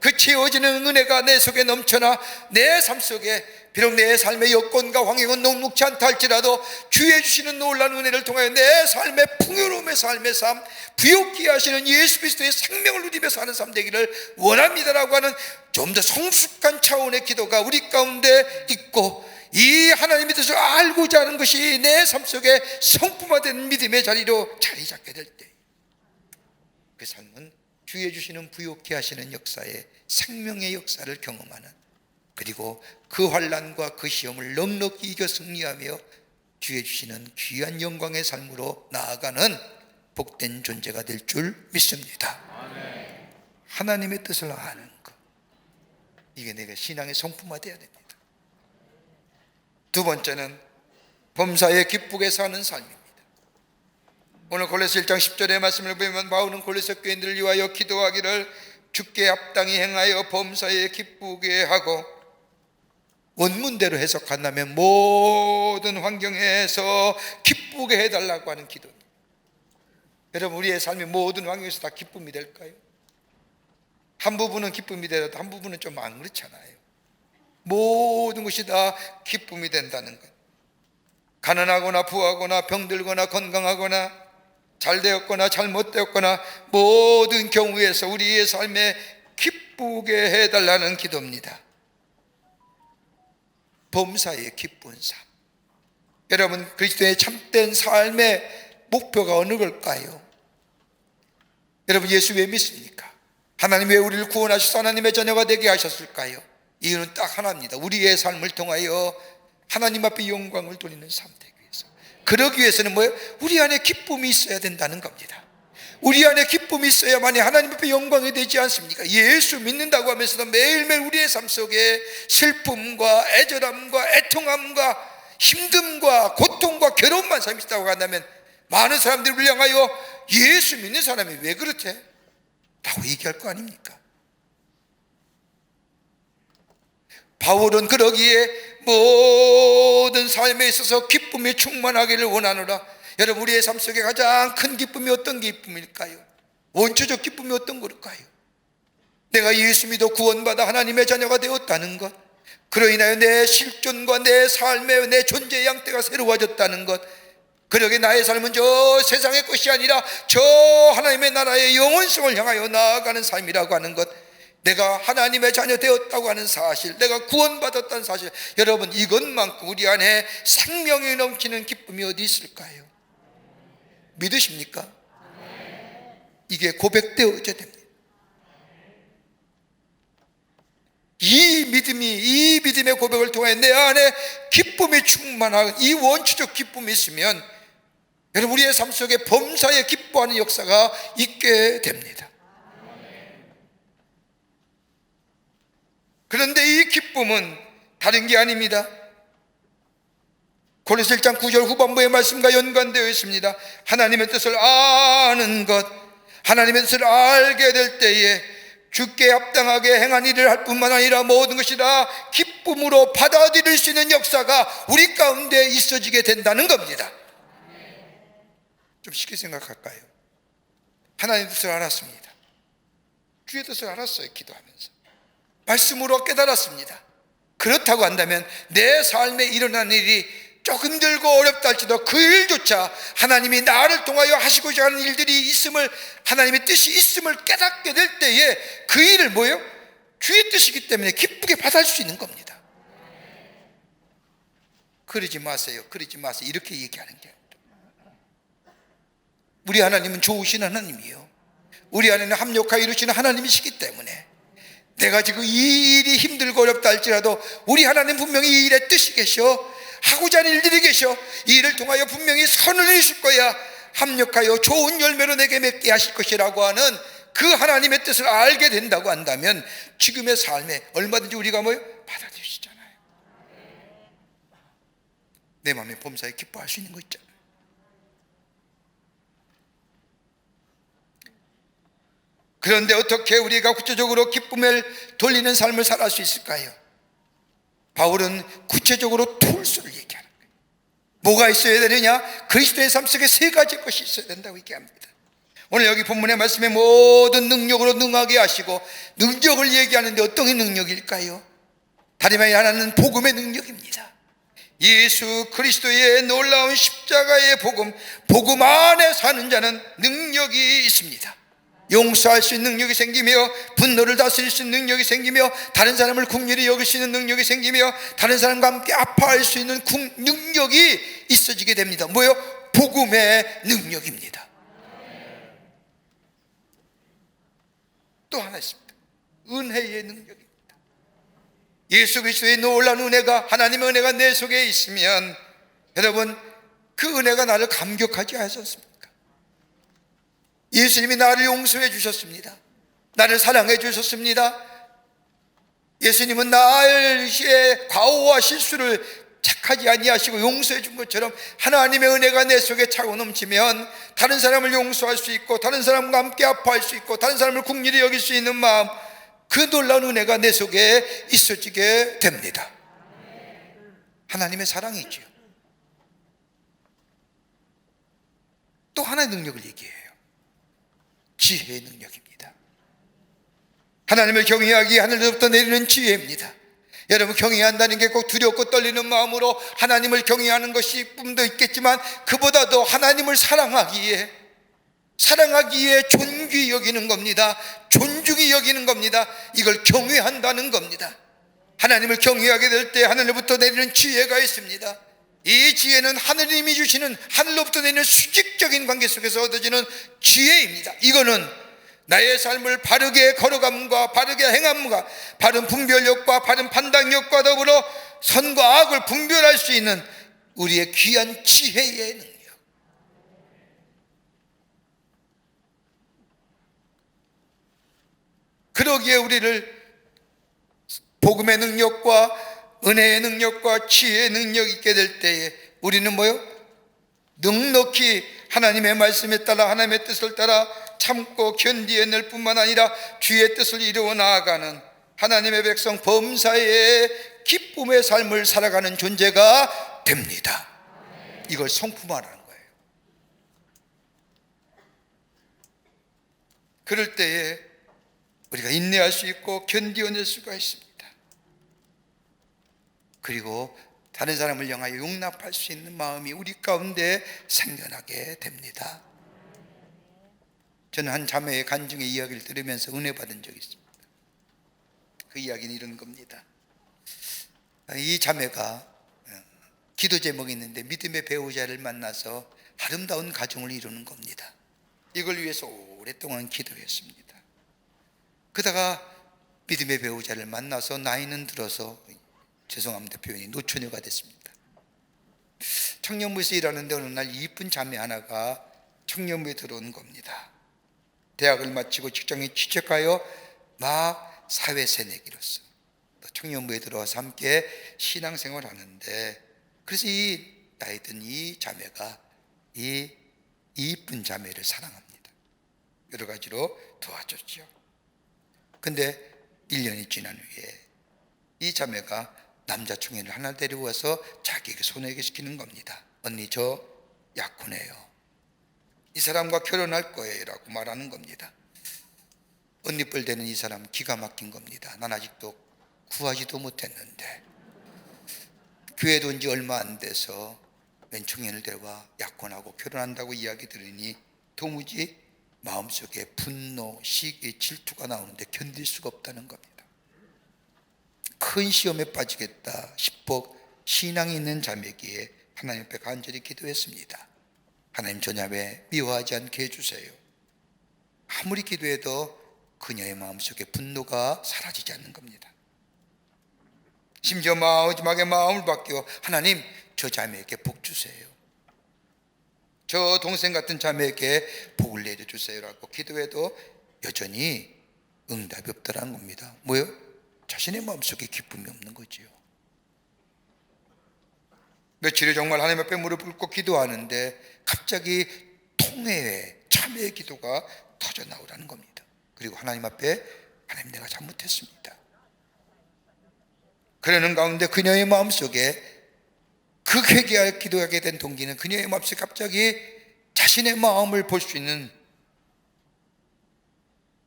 그 채워지는 은혜가 내 속에 넘쳐나 내 삶 속에 비록 내 삶의 여건과 환경은 녹록지 않다 할지라도 주의 주시는 놀라운 은혜를 통하여 내 삶의 풍요로움의 삶의 삶, 부욕케 하시는 예수 그리스도의 생명을 누리며 사는 삶 되기를 원합니다라고 하는 좀 더 성숙한 차원의 기도가 우리 가운데 있고, 이 하나님의 뜻을 알고자 하는 것이 내 삶 속에 성품화된 믿음의 자리로 자리 잡게 될 때, 그 삶은 주의 주시는 부욕케 하시는 역사의 생명의 역사를 경험하는, 그리고 그 환난과 그 시험을 넉넉히 이겨 승리하며 주의 주시는 귀한 영광의 삶으로 나아가는 복된 존재가 될 줄 믿습니다. 아멘. 하나님의 뜻을 아는 것, 이게 내가 신앙의 성품화되어야 됩니다. 두 번째는 범사에 기쁘게 사는 삶입니다. 오늘 골로새 1장 10절의 말씀을 보면 바울은 골로새 교인들을 위하여 기도하기를 주께 합당히 행하여 범사에 기쁘게 하고, 원문대로 해석한다면 모든 환경에서 기쁘게 해달라고 하는 기도입니다. 여러분, 우리의 삶이 모든 환경에서 다 기쁨이 될까요? 한 부분은 기쁨이 되어도 한 부분은 좀 안 그렇잖아요. 모든 것이 다 기쁨이 된다는 것. 가난하거나 부하거나 병들거나 건강하거나 잘되었거나 잘못되었거나 모든 경우에서 우리의 삶에 기쁘게 해달라는 기도입니다. 범사의 기쁜 삶. 여러분, 그리스도의 참된 삶의 목표가 어느 걸까요? 여러분, 예수 왜 믿습니까? 하나님 왜 우리를 구원하셔서 하나님의 자녀가 되게 하셨을까요? 이유는 딱 하나입니다. 우리의 삶을 통하여 하나님 앞에 영광을 돌리는 삶 되기 위해서. 그러기 위해서는 뭐예요? 우리 안에 기쁨이 있어야 된다는 겁니다. 우리 안에 기쁨이 있어야만이 하나님 앞에 영광이 되지 않습니까? 예수 믿는다고 하면서도 매일매일 우리의 삶 속에 슬픔과 애절함과 애통함과 힘듦과 고통과 괴로움만 삶이 있다고 한다면, 많은 사람들이 우리를 향하여 예수 믿는 사람이 왜 그렇대? 라고 얘기할 거 아닙니까? 바울은 그러기에 모든 삶에 있어서 기쁨이 충만하기를 원하노라. 여러분, 우리의 삶 속에 가장 큰 기쁨이 어떤 기쁨일까요? 원초적 기쁨이 어떤 걸까요? 내가 예수 믿어 구원받아 하나님의 자녀가 되었다는 것, 그로 인하여 내 실존과 내 삶의 내 존재의 양태가 새로워졌다는 것, 그러게 나의 삶은 저 세상의 것이 아니라 저 하나님의 나라의 영원성을 향하여 나아가는 삶이라고 하는 것, 내가 하나님의 자녀 되었다고 하는 사실, 내가 구원받았다는 사실, 여러분, 이것만큼 우리 안에 생명이 넘치는 기쁨이 어디 있을까요? 믿으십니까? 이게 고백되어져야 됩니다. 이 믿음의 고백을 통해 내 안에 기쁨이 충만한 이 원초적 기쁨이 있으면 여러분 우리의 삶 속에 범사에 기뻐하는 역사가 있게 됩니다. 그런데 이 기쁨은 다른 게 아닙니다. 고린도서 1장 9절 후반부의 말씀과 연관되어 있습니다. 하나님의 뜻을 아는 것, 하나님의 뜻을 알게 될 때에 주께 합당하게 행한 일을 할 뿐만 아니라 모든 것이 다 기쁨으로 받아들일 수 있는 역사가 우리 가운데 있어지게 된다는 겁니다. 좀 쉽게 생각할까요? 하나님의 뜻을 알았습니다. 주의 뜻을 알았어요. 기도하면서 말씀으로 깨달았습니다. 그렇다고 한다면 내 삶에 일어난 일이 조금 힘들고 어렵다 할지라도 그 일조차 하나님이 나를 통하여 하시고자 하는 일들이 있음을, 하나님의 뜻이 있음을 깨닫게 될 때에 그 일을 뭐예요? 주의 뜻이기 때문에 기쁘게 받아들일 수 있는 겁니다. 그러지 마세요, 그러지 마세요, 이렇게 얘기하는 게 아닙니다. 우리 하나님은 좋으신 하나님이요, 우리 안에는 합력하여 이루시는 하나님이시기 때문에 내가 지금 이 일이 힘들고 어렵다 할지라도 우리 하나님 분명히 이 일에 뜻이 계셔, 하고자 하는 일들이 계셔, 이 일을 통하여 분명히 선을 이루실 거야, 합력하여 좋은 열매로 내게 맺게 하실 것이라고 하는 그 하나님의 뜻을 알게 된다고 한다면 지금의 삶에 얼마든지 우리가 뭐요? 받아들이시잖아요. 내 마음에 범사에 기뻐할 수 있는 거 있잖아요. 그런데 어떻게 우리가 구체적으로 기쁨을 돌리는 삶을 살아갈 수 있을까요? 바울은 구체적으로 툴스를 얘기하는 거예요. 뭐가 있어야 되느냐? 그리스도의 삶 속에 세 가지 것이 있어야 된다고 얘기합니다. 오늘 여기 본문의 말씀에 모든 능력으로 능하게 하시고, 능력을 얘기하는데 어떤 능력일까요? 다름 아니라 하나는 복음의 능력입니다. 예수 그리스도의 놀라운 십자가의 복음 안에 사는 자는 능력이 있습니다. 용서할 수 있는 능력이 생기며, 분노를 다스릴 수 있는 능력이 생기며, 다른 사람을 긍휼히 여길 수 있는 능력이 생기며, 다른 사람과 함께 아파할 수 있는 능력이 있어지게 됩니다. 뭐예요? 복음의 능력입니다. 또 하나 있습니다. 은혜의 능력입니다. 예수 그리스도의 놀라운 은혜가, 하나님의 은혜가 내 속에 있으면 여러분 그 은혜가 나를 감격하지 않습니까? 예수님이 나를 용서해 주셨습니다. 나를 사랑해 주셨습니다. 예수님은 나의 과오와 실수를 착하지 아니하시고 용서해 준 것처럼 하나님의 은혜가 내 속에 차고 넘치면 다른 사람을 용서할 수 있고, 다른 사람과 함께 아파할 수 있고, 다른 사람을 긍휼히 여길 수 있는 마음, 그 놀라운 은혜가 내 속에 있어지게 됩니다. 하나님의 사랑이죠. 또 하나의 능력을 얘기해요. 지혜의 능력입니다. 하나님을 경외하기 하늘로부터 내리는 지혜입니다. 여러분, 경외한다는 게 꼭 두렵고 떨리는 마음으로 하나님을 경외하는 것이 뿐도 있겠지만, 그보다도 하나님을 사랑하기에 존귀히 여기는 겁니다. 존중히 여기는 겁니다. 이걸 경외한다는 겁니다. 하나님을 경외하게 될 때 하늘로부터 내리는 지혜가 있습니다. 이 지혜는 하느님이 주시는, 하늘로부터 내리는 수직적인 관계 속에서 얻어지는 지혜입니다. 이거는 나의 삶을 바르게 걸어감과 바르게 행함과 바른 분별력과 바른 판단력과 더불어 선과 악을 분별할 수 있는 우리의 귀한 지혜의 능력. 그러기에 우리를 복음의 능력과 은혜의 능력과 지혜의 능력이 있게 될 때에 우리는 뭐요? 넉넉히 하나님의 말씀에 따라, 하나님의 뜻을 따라 참고 견디어낼 뿐만 아니라 주의 뜻을 이루어 나아가는 하나님의 백성 범사의 기쁨의 삶을 살아가는 존재가 됩니다. 이걸 성품화라는 거예요. 그럴 때에 우리가 인내할 수 있고 견디어낼 수가 있습니다. 그리고 다른 사람을 향하여 용납할 수 있는 마음이 우리 가운데 생겨나게 됩니다. 저는 한 자매의 간증의 이야기를 들으면서 은혜 받은 적이 있습니다. 그 이야기는 이런 겁니다. 이 자매가 기도 제목이 있는데 믿음의 배우자를 만나서 아름다운 가정을 이루는 겁니다. 이걸 위해서 오랫동안 기도했습니다. 그러다가 믿음의 배우자를 만나서 나이는 들어서, 죄송합니다 표현이, 노처녀가 됐습니다. 청년부에서 일하는데 어느 날 이쁜 자매 하나가 청년부에 들어온 겁니다. 대학을 마치고 직장에 취직하여 막 사회 새내기로서 청년부에 들어와서 함께 신앙생활을 하는데, 그래서 이 나이 든 이 자매가 이 이쁜 자매를 사랑합니다. 여러 가지로 도와줬죠. 근데 1년이 지난 후에 이 자매가 남자 청년을 하나 데려와서 자기에게 소개시키는 겁니다. 언니, 저 약혼해요. 이 사람과 결혼할 거예요 라고 말하는 겁니다. 언니 뻘 되는 이 사람 기가 막힌 겁니다. 난 아직도 구하지도 못했는데, 교회도 온 지 얼마 안 돼서 웬 청년을 데려와 약혼하고 결혼한다고 이야기 들으니 도무지 마음속에 분노, 시기, 질투가 나오는데 견딜 수가 없다는 겁니다. 큰 시험에 빠지겠다 싶어 신앙이 있는 자매기에 하나님 앞에 간절히 기도했습니다. 하나님, 저 자매 미워하지 않게 해주세요. 아무리 기도해도 그녀의 마음속에 분노가 사라지지 않는 겁니다. 심지어 마지막에 마음을 바뀌어 하나님, 저 자매에게 복 주세요. 저 동생 같은 자매에게 복을 내려주세요 라고 기도해도 여전히 응답이 없더라는 겁니다. 뭐요? 자신의 마음속에 기쁨이 없는 거지요. 며칠을 정말 하나님 앞에 무릎 꿇고 기도하는데 갑자기 통회에 참회의 기도가 터져 나오라는 겁니다. 그리고 하나님 앞에, 하나님, 내가 잘못했습니다. 그러는 가운데 그녀의 마음속에, 그 회개할 기도하게 된 동기는 그녀의 마음속에 갑자기 자신의 마음을 볼 수 있는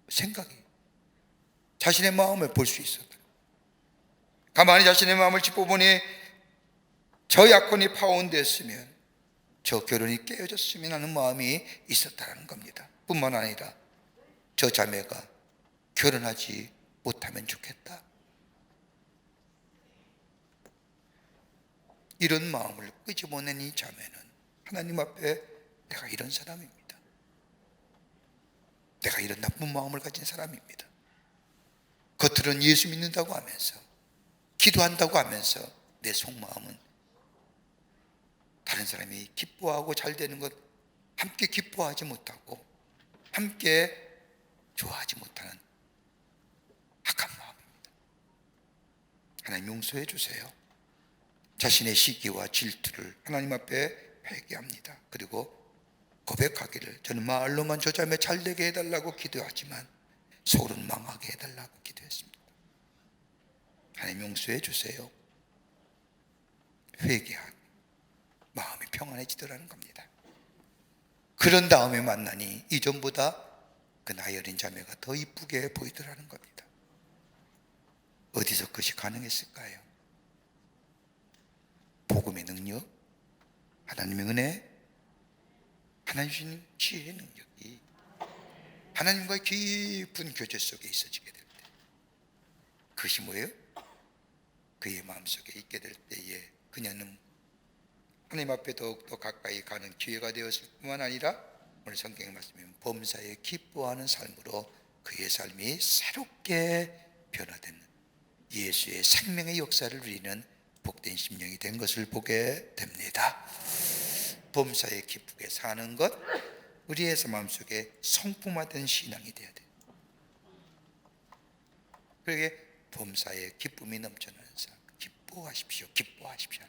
생각이, 자신의 마음을 볼 수 있었다. 가만히 자신의 마음을 짚어보니 저 약혼이 파혼됐으면, 저 결혼이 깨어졌으면 하는 마음이 있었다는 겁니다. 뿐만 아니라 저 자매가 결혼하지 못하면 좋겠다, 이런 마음을 끄집어낸 이 자매는 하나님 앞에, 내가 이런 사람입니다. 내가 이런 나쁜 마음을 가진 사람입니다. 겉으로는 예수 믿는다고 하면서, 기도한다고 하면서 내 속마음은 다른 사람이 기뻐하고 잘 되는 것 함께 기뻐하지 못하고 함께 좋아하지 못하는 악한 마음입니다. 하나님, 용서해 주세요. 자신의 시기와 질투를 하나님 앞에 회개합니다. 그리고 고백하기를, 저는 말로만 저 자매 잘 되게 해달라고 기도하지만 속으로는 망하게 해달라고 기도했습니다. 하나님, 용서해 주세요. 회개하고 마음이 평안해지더라는 겁니다. 그런 다음에 만나니 이전보다 그 나이 어린 자매가 더 이쁘게 보이더라는 겁니다. 어디서 그것이 가능했을까요? 복음의 능력, 하나님의 은혜, 하나님 주시는 지혜의 능력이 하나님과의 깊은 교제 속에 있어지게 될 때, 그것이 뭐예요? 그의 마음속에 있게 될 때에 그녀는 하나님 앞에 더욱더 가까이 가는 기회가 되었을 뿐만 아니라 오늘 성경의 말씀에 범사에 기뻐하는 삶으로 그의 삶이 새롭게 변화되는 예수의 생명의 역사를 누리는 복된 심령이 된 것을 보게 됩니다. 범사에 기쁘게 사는 것, 우리의 마음속에 성품화된 신앙이 되어야 돼요. 그러게 범사에 기쁨이 넘쳐나는 삶, 기뻐하십시오, 기뻐하십시오.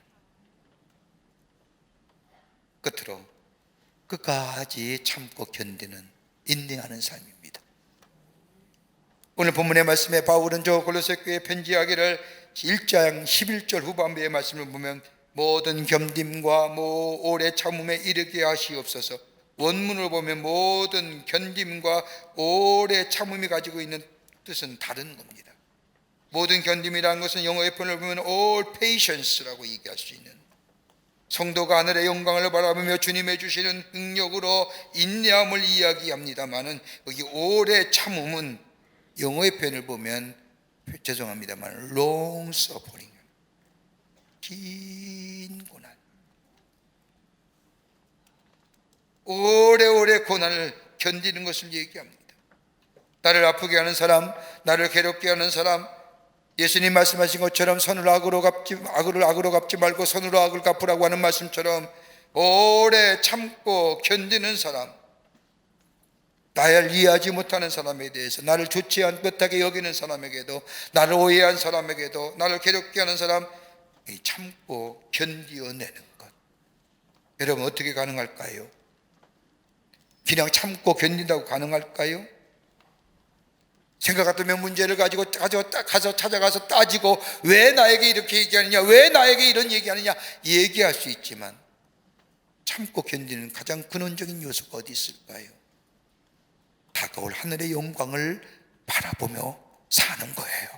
끝으로 끝까지 참고 견디는, 인내하는 삶입니다. 오늘 본문의 말씀에 바울은 저 골로새 교회에 편지하기를 1장 11절 후반부의 말씀을 보면 모든 견딤과 오래 참음에 이르게 하시옵소서. 원문을 보면 모든 견딤과 오래 참음이 가지고 있는 뜻은 다른 겁니다. 모든 견딤이라는 것은 영어의 표현을 보면 all patience라고 얘기할 수 있는, 성도가 하늘의 영광을 바라보며 주님의 주시는 능력으로 인내함을 이야기합니다마는, 여기 오래 참음은 영어의 표현을 보면, 죄송합니다만, long suffering, 긴 고난, 오래오래 고난을 견디는 것을 얘기합니다. 나를 아프게 하는 사람, 나를 괴롭게 하는 사람, 예수님 말씀하신 것처럼 선으로 악으로 갚지, 악을 악으로 갚지 말고 선으로 악을 갚으라고 하는 말씀처럼 오래 참고 견디는 사람, 나를 이해하지 못하는 사람에 대해서, 나를 좋지 못하게 여기는 사람에게도, 나를 오해한 사람에게도, 나를 괴롭게 하는 사람, 참고 견디어내는 것. 여러분, 어떻게 가능할까요? 그냥 참고 견딘다고 가능할까요? 생각 같으면 문제를 가서 찾아가서 따지고, 왜 나에게 이렇게 얘기하느냐, 왜 나에게 이런 얘기하느냐 얘기할 수 있지만, 참고 견디는 가장 근원적인 요소가 어디 있을까요? 다가올 하늘의 영광을 바라보며 사는 거예요.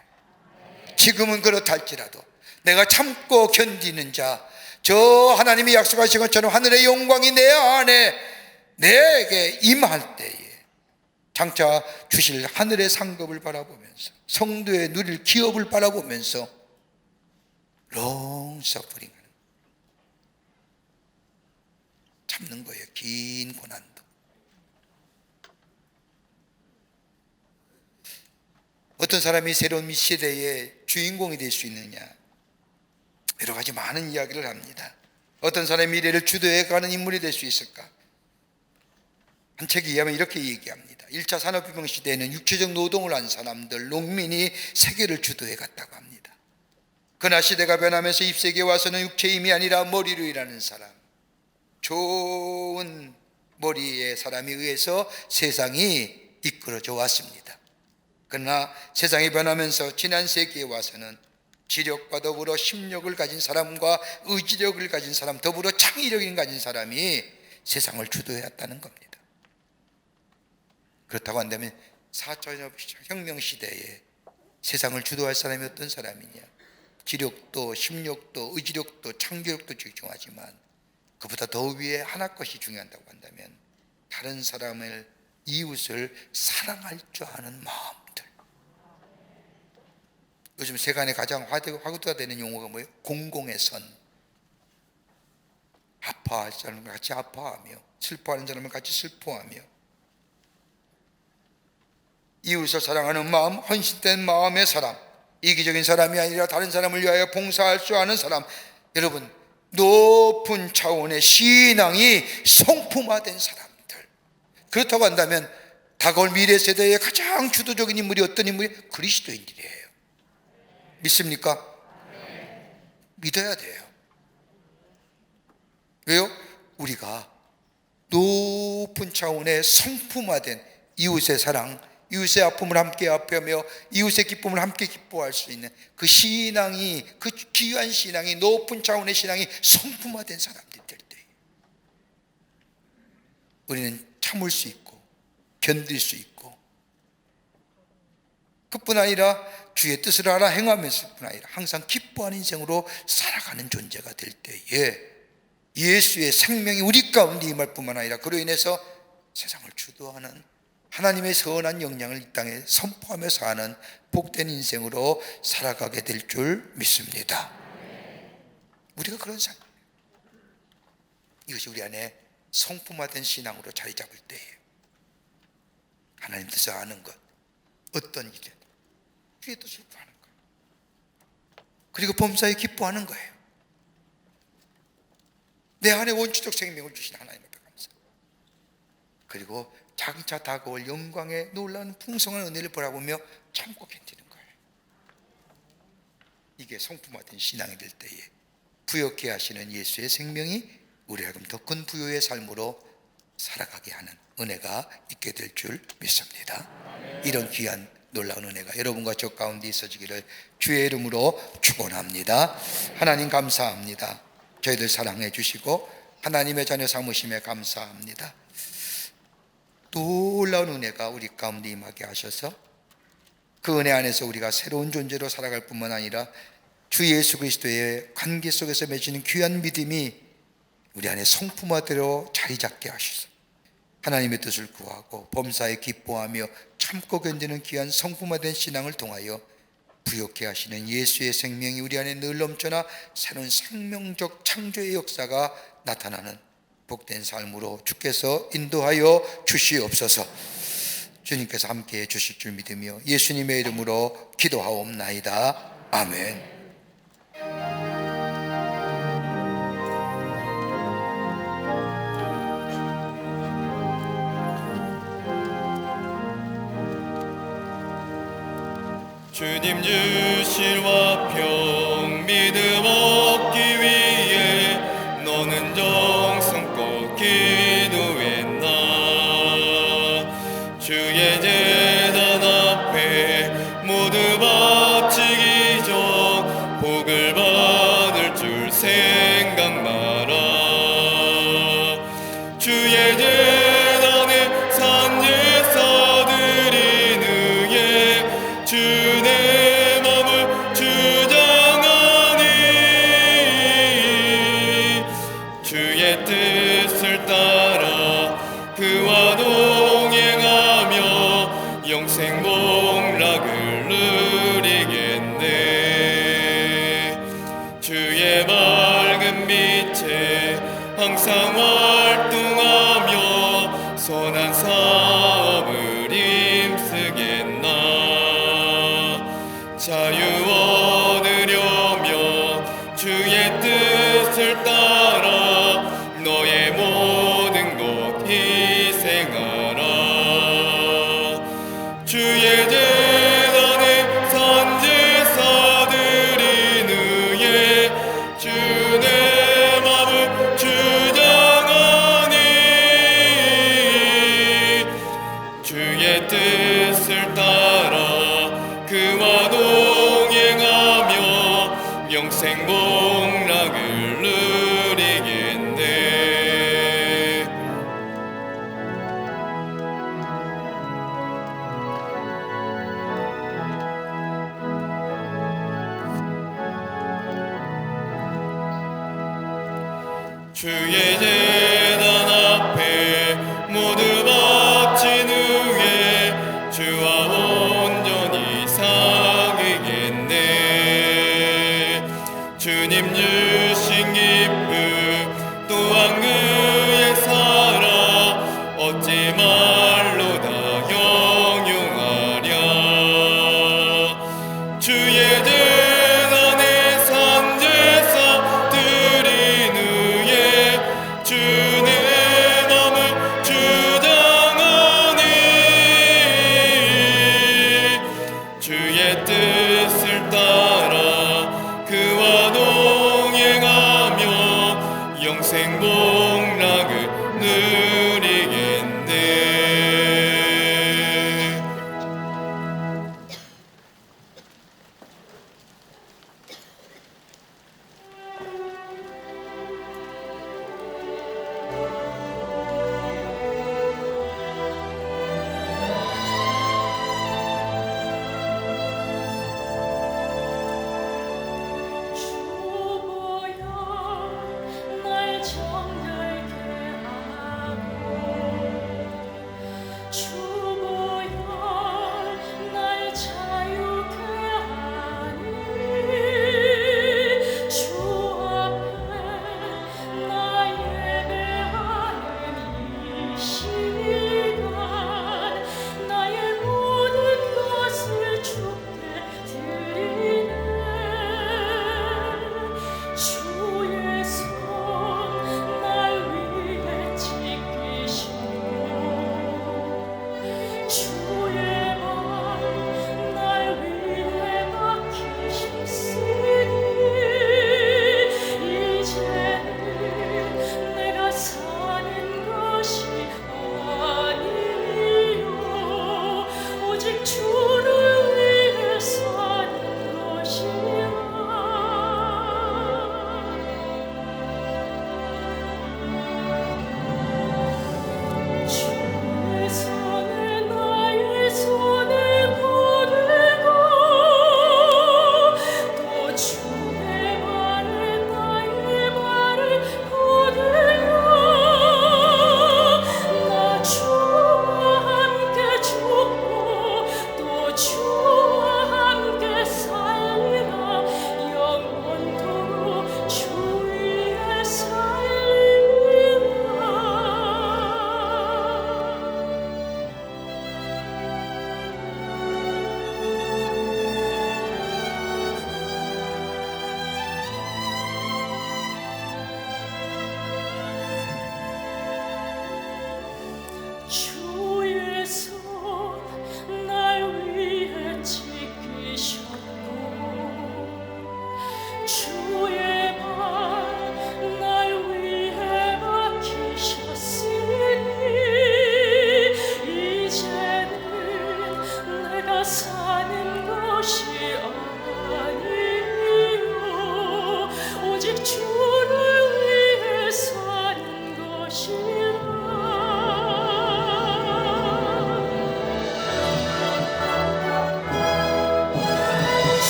지금은 그렇다 할지라도 내가 참고 견디는 자, 저 하나님이 약속하신 것처럼 하늘의 영광이 내 안에 내게 임할 때에 장차 주실 하늘의 상급을 바라보면서, 성도의 누릴 기업을 바라보면서 long suffering 참는 거예요. 긴 고난도. 어떤 사람이 새로운 시대의 주인공이 될 수 있느냐, 여러 가지 많은 이야기를 합니다. 어떤 사람이 미래를 주도해가는 인물이 될 수 있을까? 한 책에 의하면 이렇게 얘기합니다. 1차 산업혁명 시대에는 육체적 노동을 한 사람들, 농민이 세계를 주도해 갔다고 합니다. 그러나 시대가 변하면서 20세기에 와서는 육체의 힘이 아니라 머리로 일하는 사람, 좋은 머리의 사람에 의해서 세상이 이끌어져 왔습니다. 그러나 세상이 변하면서 지난 세기에 와서는 지력과 더불어 심력을 가진 사람과 의지력을 가진 사람, 더불어 창의력을 가진 사람이 세상을 주도해왔다는 겁니다. 그렇다고 한다면 4차 혁명 시대에 세상을 주도할 사람이 어떤 사람이냐? 지력도 심력도 의지력도 창조력도 중요하지만 그보다 더 위에 하나 것이 중요하다고 한다면 다른 사람을, 이웃을 사랑할 줄 아는 마음들. 요즘 세간에 가장 화두가 되는 용어가 뭐예요? 공공의 선. 아파할 사람을 같이 아파하며, 슬퍼하는 사람을 같이 슬퍼하며, 이웃을 사랑하는 마음, 헌신된 마음의 사람, 이기적인 사람이 아니라 다른 사람을 위하여 봉사할 줄 아는 사람. 여러분, 높은 차원의 신앙이 성품화된 사람들. 그렇다고 한다면 다가올 미래 세대의 가장 주도적인 인물이 어떤 인물이? 그리스도인들이에요. 믿습니까? 믿어야 돼요. 왜요? 우리가 높은 차원의 성품화된 이웃의 사랑, 이웃의 아픔을 함께 아파하며 이웃의 기쁨을 함께 기뻐할 수 있는 그 신앙이, 그 귀한 신앙이, 높은 차원의 신앙이 성품화된 사람들이 될 때 우리는 참을 수 있고 견딜 수 있고, 그뿐 아니라 주의 뜻을 알아 행하면서 뿐 아니라 항상 기뻐하는 인생으로 살아가는 존재가 될 때에 예수의 생명이 우리 가운데 임할 뿐만 아니라 그로 인해서 세상을 주도하는 하나님의 선한 영향을 이 땅에 선포하며 사는 복된 인생으로 살아가게 될 줄 믿습니다. 우리가 그런 삶, 이것이 우리 안에 성품화된 신앙으로 자리 잡을 때예요. 하나님 뜻을 아는 것, 어떤 일이든 주의 뜻을 구하는 거예요. 그리고 범사에 기뻐하는 거예요. 내 안에 원초적 생명을 주신 하나님 앞에 감사. 그리고 장차 다가올 영광의 놀라운 풍성한 은혜를 바라보며 참고 견디는 거예요. 이게 성품화된 신앙이 될 때에 부욕케 하시는 예수의 생명이 우리 하여금 더 큰 부요의 삶으로 살아가게 하는 은혜가 있게 될 줄 믿습니다. 이런 귀한 놀라운 은혜가 여러분과 저 가운데 있어지기를 주의 이름으로 축원합니다. 하나님 감사합니다. 저희들 사랑해 주시고 하나님의 자녀 삼으심에 감사합니다. 놀라운 은혜가 우리 가운데 임하게 하셔서 그 은혜 안에서 우리가 새로운 존재로 살아갈 뿐만 아니라 주 예수 그리스도의 관계 속에서 맺히는 귀한 믿음이 우리 안에 성품화대로 자리 잡게 하셔서 하나님의 뜻을 구하고 범사에 기뻐하며 참고 견디는 귀한 성품화된 신앙을 통하여 부욕케 하시는 예수의 생명이 우리 안에 늘 넘쳐나 새로운 생명적 창조의 역사가 나타나는 복된 삶으로 주께서 인도하여 주시옵소서. 주님께서 함께해 주실 줄 믿으며 예수님의 이름으로 기도하옵나이다. 아멘. 주님 주실 화평 믿음 얻기 위해 너는 정성껏 기도했나. 주의 제단 앞에 모두 바치기 전 복을 받을 줄 생각 마라. 주의 제단에 산제사 드리는 예 주내 맘을 주장하니 주의 뜻을 따라 그와 동행하며 영생 복락을 누리겠네. 주의 밝은 빛에 항상 활동하며 선한 사업을 힘쓰겠나. 자유 얻으려면 주의 뜻을 따라 너의 모든 것 희생하라. 주의 제단에 산제사 드리는 예 주내 맘을 주장하니 주의 뜻을 따라 그와 동행하며 영생 복락을 누리겠네. 주의 제단 앞에 모두 바친 후에 주와 온전히 사귀겠네. 주님 주신 기쁨 또한 그의 사랑 어찌 말로 다 형용하랴. 주의 제단에 산제사 드리는 예 주내 맘을 주장하니 주의 뜻을 따라 그와 동행하며 영생 복락을 누리겠네. 주보야 날 정결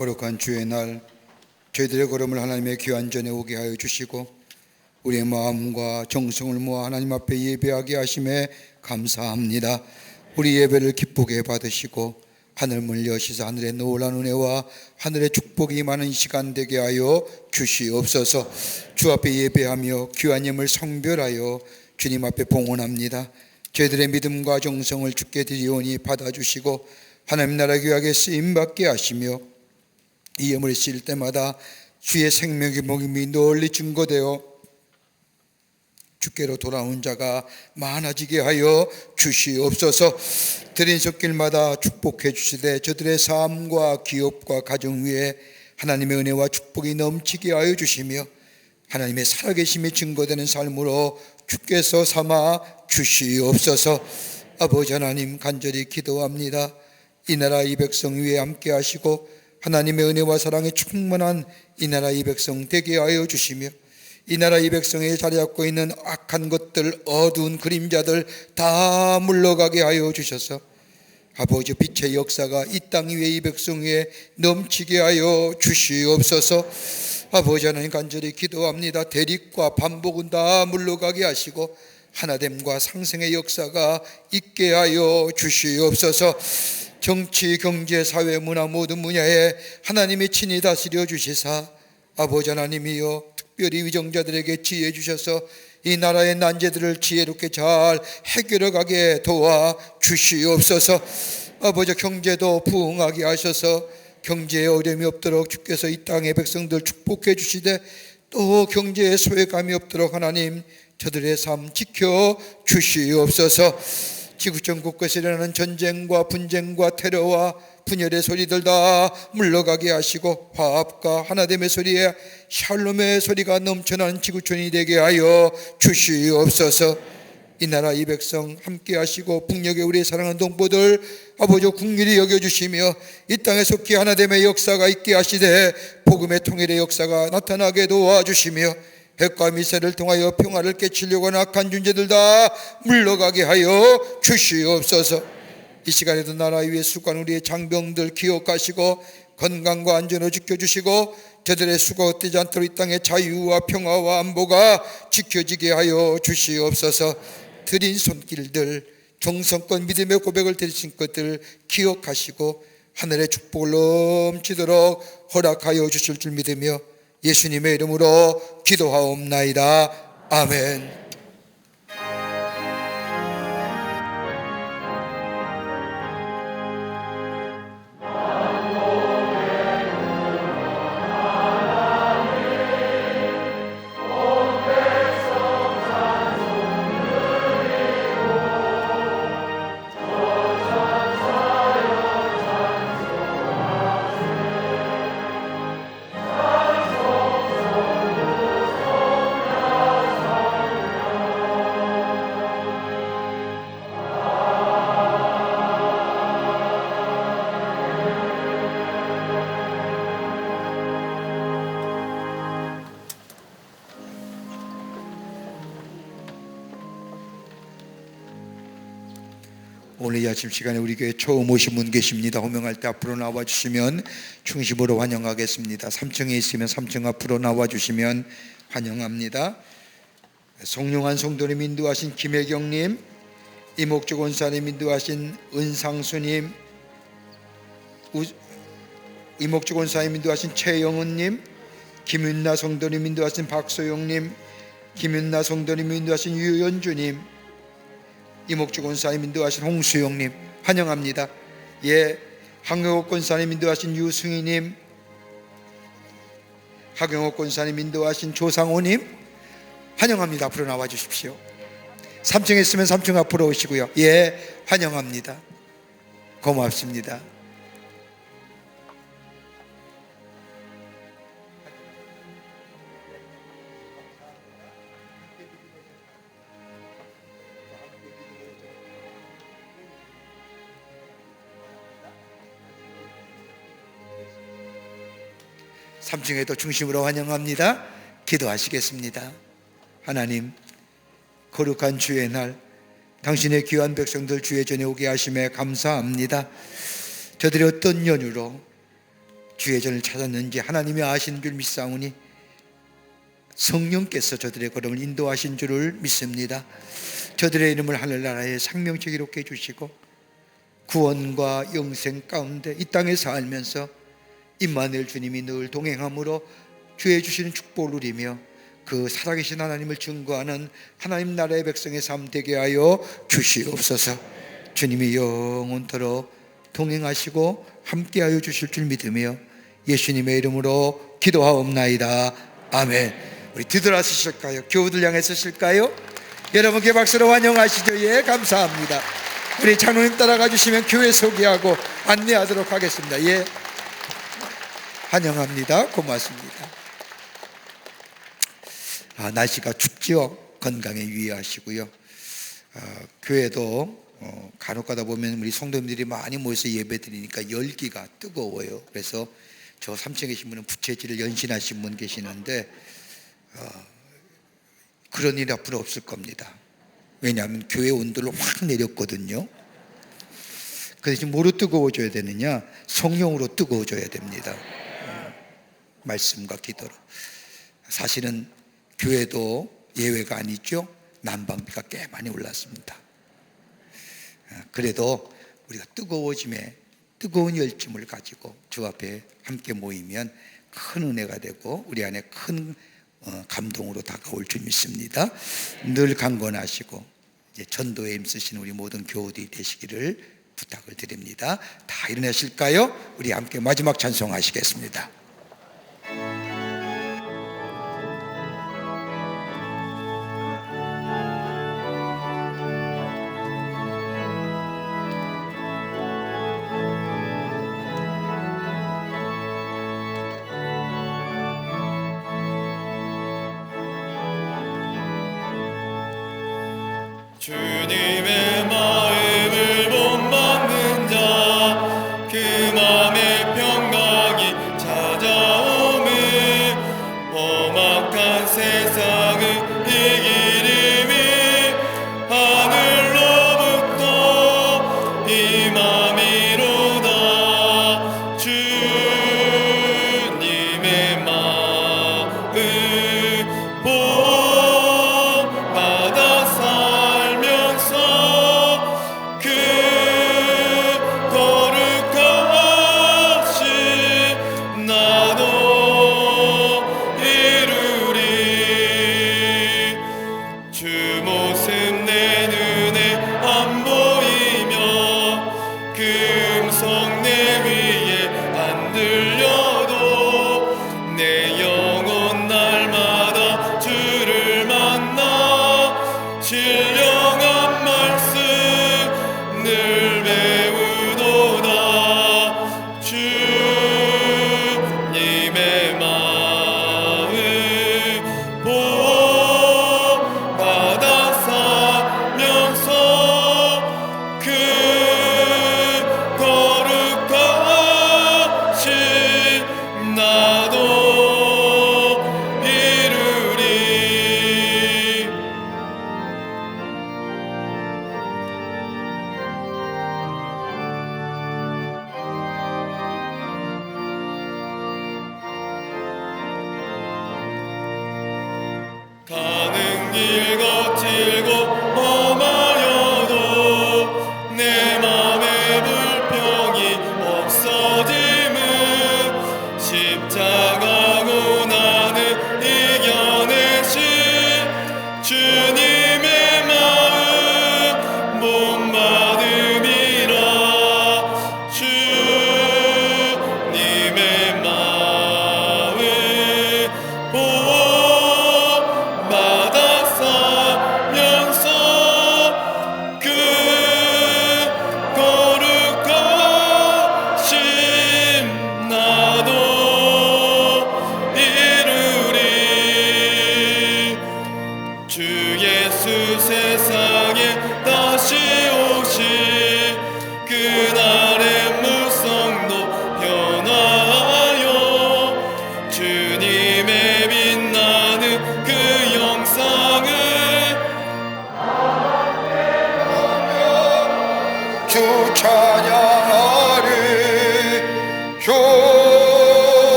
거룩한 주의 날 저희들의 걸음을 하나님의 귀한 전에 오게 하여 주시고 우리의 마음과 정성을 모아 하나님 앞에 예배하게 하심에 감사합니다. 우리 예배를 기쁘게 받으시고 하늘문을 여시사 하늘의 놀라운 은혜와 하늘의 축복이 많은 시간 되게 하여 주시옵소서. 주 앞에 예배하며 귀한 예물 성별하여 주님 앞에 봉헌합니다. 저희들의 믿음과 정성을 주께 드리오니 받아주시고 하나님 나라 귀하게 쓰임받게 하시며 이 예물을 실 때마다 주의 생명의 복음이 널리 증거되어 주께로 돌아온 자가 많아지게 하여 주시옵소서. 드린 손길마다 축복해 주시되 저들의 삶과 기업과 가정 위에 하나님의 은혜와 축복이 넘치게 하여 주시며 하나님의 살아계심이 증거되는 삶으로 주께서 삼아 주시옵소서. 아버지 하나님, 간절히 기도합니다. 이 나라 이 백성 위에 함께 하시고 하나님의 은혜와 사랑이 충만한 이 나라 이 백성 되게 하여 주시며 이 나라 이 백성에 자리 잡고 있는 악한 것들, 어두운 그림자들 다 물러가게 하여 주셔서 아버지 빛의 역사가 이 땅 위에 이 백성 위에 넘치게 하여 주시옵소서. 아버지 하나님, 간절히 기도합니다. 대립과 반복은 다 물러가게 하시고 하나됨과 상생의 역사가 있게 하여 주시옵소서. 정치, 경제, 사회, 문화 모든 분야에 하나님이 친히 다스려 주시사 아버지 하나님이여 특별히 위정자들에게 지혜 주셔서 이 나라의 난제들을 지혜롭게 잘 해결해 가게 도와 주시옵소서. 아버지, 경제도 부흥하게 하셔서 경제에 어려움이 없도록 주께서 이 땅의 백성들 축복해 주시되 또 경제에 소외감이 없도록 하나님 저들의 삶 지켜 주시옵소서. 지구촌 곳곳에 일어나는 전쟁과 분쟁과 테러와 분열의 소리들 다 물러가게 하시고 화합과 하나됨의 소리에 샬롬의 소리가 넘쳐나는 지구촌이 되게 하여 주시옵소서. 이 나라 이 백성 함께 하시고 북녘에 우리의 사랑하는 동포들 아버지 긍휼히 여겨주시며 이 땅에 속히 하나됨의 역사가 있게 하시되 복음의 통일의 역사가 나타나게 도와주시며 핵과 미사를 통하여 평화를 깨치려고 하는 악한 존재들 다 물러가게 하여 주시옵소서. 이 시간에도 나라 위에 수고한 우리의 장병들 기억하시고 건강과 안전을 지켜주시고 저들의 수고가 헛되지 않도록 이 땅의 자유와 평화와 안보가 지켜지게 하여 주시옵소서. 드린 손길들, 정성껏 믿음의 고백을 드리신 것들 기억하시고 하늘의 축복을 넘치도록 허락하여 주실 줄 믿으며 예수님의 이름으로 기도하옵나이다. 아멘. 오늘 이 아침 시간에 우리 교회 처음 오신 분 계십니다. 호명할 때 앞으로 나와 주시면 중심으로 환영하겠습니다. 3층에 있으면 3층 앞으로 나와 주시면 환영합니다. 성령한 성도님 인도하신 김혜경님, 이목주 권사님 인도하신 은상수님, 이목주 권사님 인도하신 최영은님, 김윤나 성도님 인도하신 박소영님, 김윤나 성도님 인도하신 유연주님, 이목주 권사님 인도하신 홍수영님 환영합니다. 예, 황경옥 권사님 인도하신 유승희님, 하경옥 권사님 인도하신 조상호님 환영합니다. 앞으로 나와 주십시오. 3층에 있으면 3층 앞으로 오시고요. 예, 환영합니다. 고맙습니다. 삼층에도 중심으로 환영합니다. 기도하시겠습니다. 하나님, 거룩한 주의 날 당신의 귀한 백성들 주의 전에 오게 하심에 감사합니다. 저들이 어떤 연유로 주의 전을 찾았는지 하나님이 아시는 줄 믿사오니 성령께서 저들의 걸음을 인도하신 줄을 믿습니다. 저들의 이름을 하늘나라에 생명책 기록해 주시고 구원과 영생 가운데 이 땅에 살면서 임마누엘 주님이 늘 동행함으로 주의 주시는 축복을 누리며 그 살아계신 하나님을 증거하는 하나님 나라의 백성의 삶 되게 하여 주시옵소서. 주님이 영원토록 동행하시고 함께하여 주실 줄 믿으며 예수님의 이름으로 기도하옵나이다. 아멘. 우리 뒤돌아서실까요? 교우들 향해 서실까요? 여러분께 박수로 환영하시죠. 예, 감사합니다. 우리 장로님 따라가 주시면 교회 소개하고 안내하도록 하겠습니다. 예, 환영합니다. 고맙습니다. 날씨가 춥지요. 건강에 유의하시고요. 교회도 간혹 가다 보면 우리 성도님들이 많이 모여서 예배 드리니까 열기가 뜨거워요. 그래서 저 3층에 계신 분은 부채질을 연신하신 분 계시는데 그런 일 앞으로 없을 겁니다. 왜냐하면 교회 온도를 확 내렸거든요. 그래서 지금 뭐로 뜨거워져야 되느냐? 성령으로 뜨거워져야 됩니다. 말씀과 기도로. 사실은 교회도 예외가 아니죠. 난방비가 꽤 많이 올랐습니다. 그래도 우리가 뜨거워짐에 뜨거운 열심을 가지고 주 앞에 함께 모이면 큰 은혜가 되고 우리 안에 큰 감동으로 다가올 줄 믿습니다. 늘 강건하시고 이제 전도에 힘쓰시는 우리 모든 교우들이 되시기를 부탁을 드립니다. 다 일어나실까요? 우리 함께 마지막 찬송하시겠습니다. 주님의 마음을 못 막는 자 그 마음의 평강이 찾아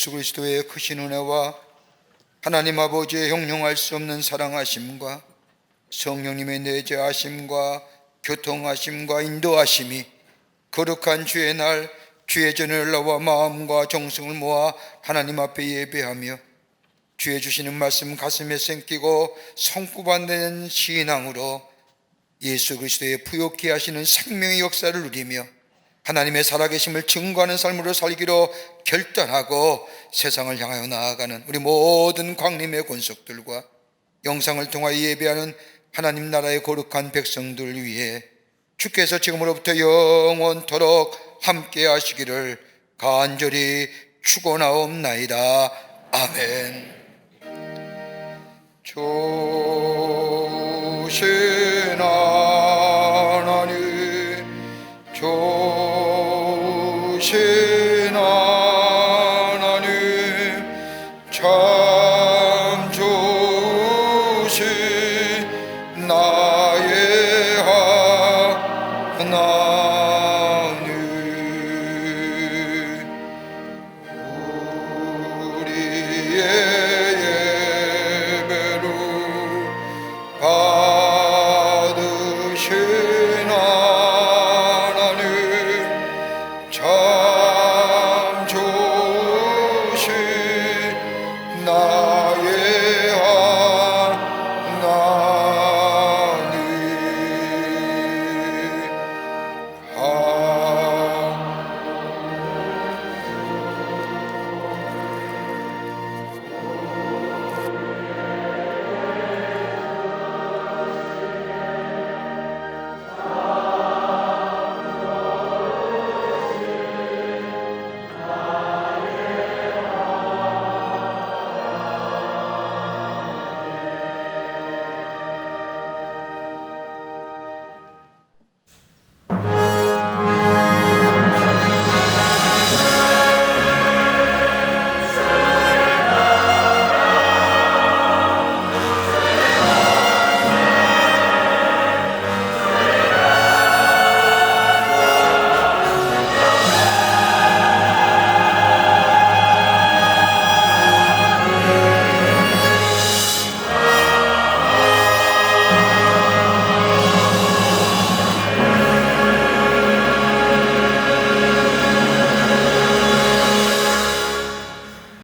예수 그리스도의 크신 은혜와 하나님 아버지의 형용할 수 없는 사랑하심과 성령님의 내재하심과 교통하심과 인도하심이 거룩한 주의 날 주의 전에 올라와 마음과 정성을 모아 하나님 앞에 예배하며 주의 주시는 말씀 가슴에 새기고 손꼽아낸 신앙으로 예수 그리스도의 부욕케 하시는 생명의 역사를 누리며 하나님의 살아계심을 증거하는 삶으로 살기로 결단하고 세상을 향하여 나아가는 우리 모든 광림의 권속들과 영상을 통하여 예배하는 하나님 나라의 거룩한 백성들 위해 주께서 지금으로부터 영원토록 함께 하시기를 간절히 축원하옵나이다. 아멘. 조신 하나님, 조신 하나님, 참 좋으신 나의 하나님, 우리의 예배를 받으신 하나님, 참 좋으신 나의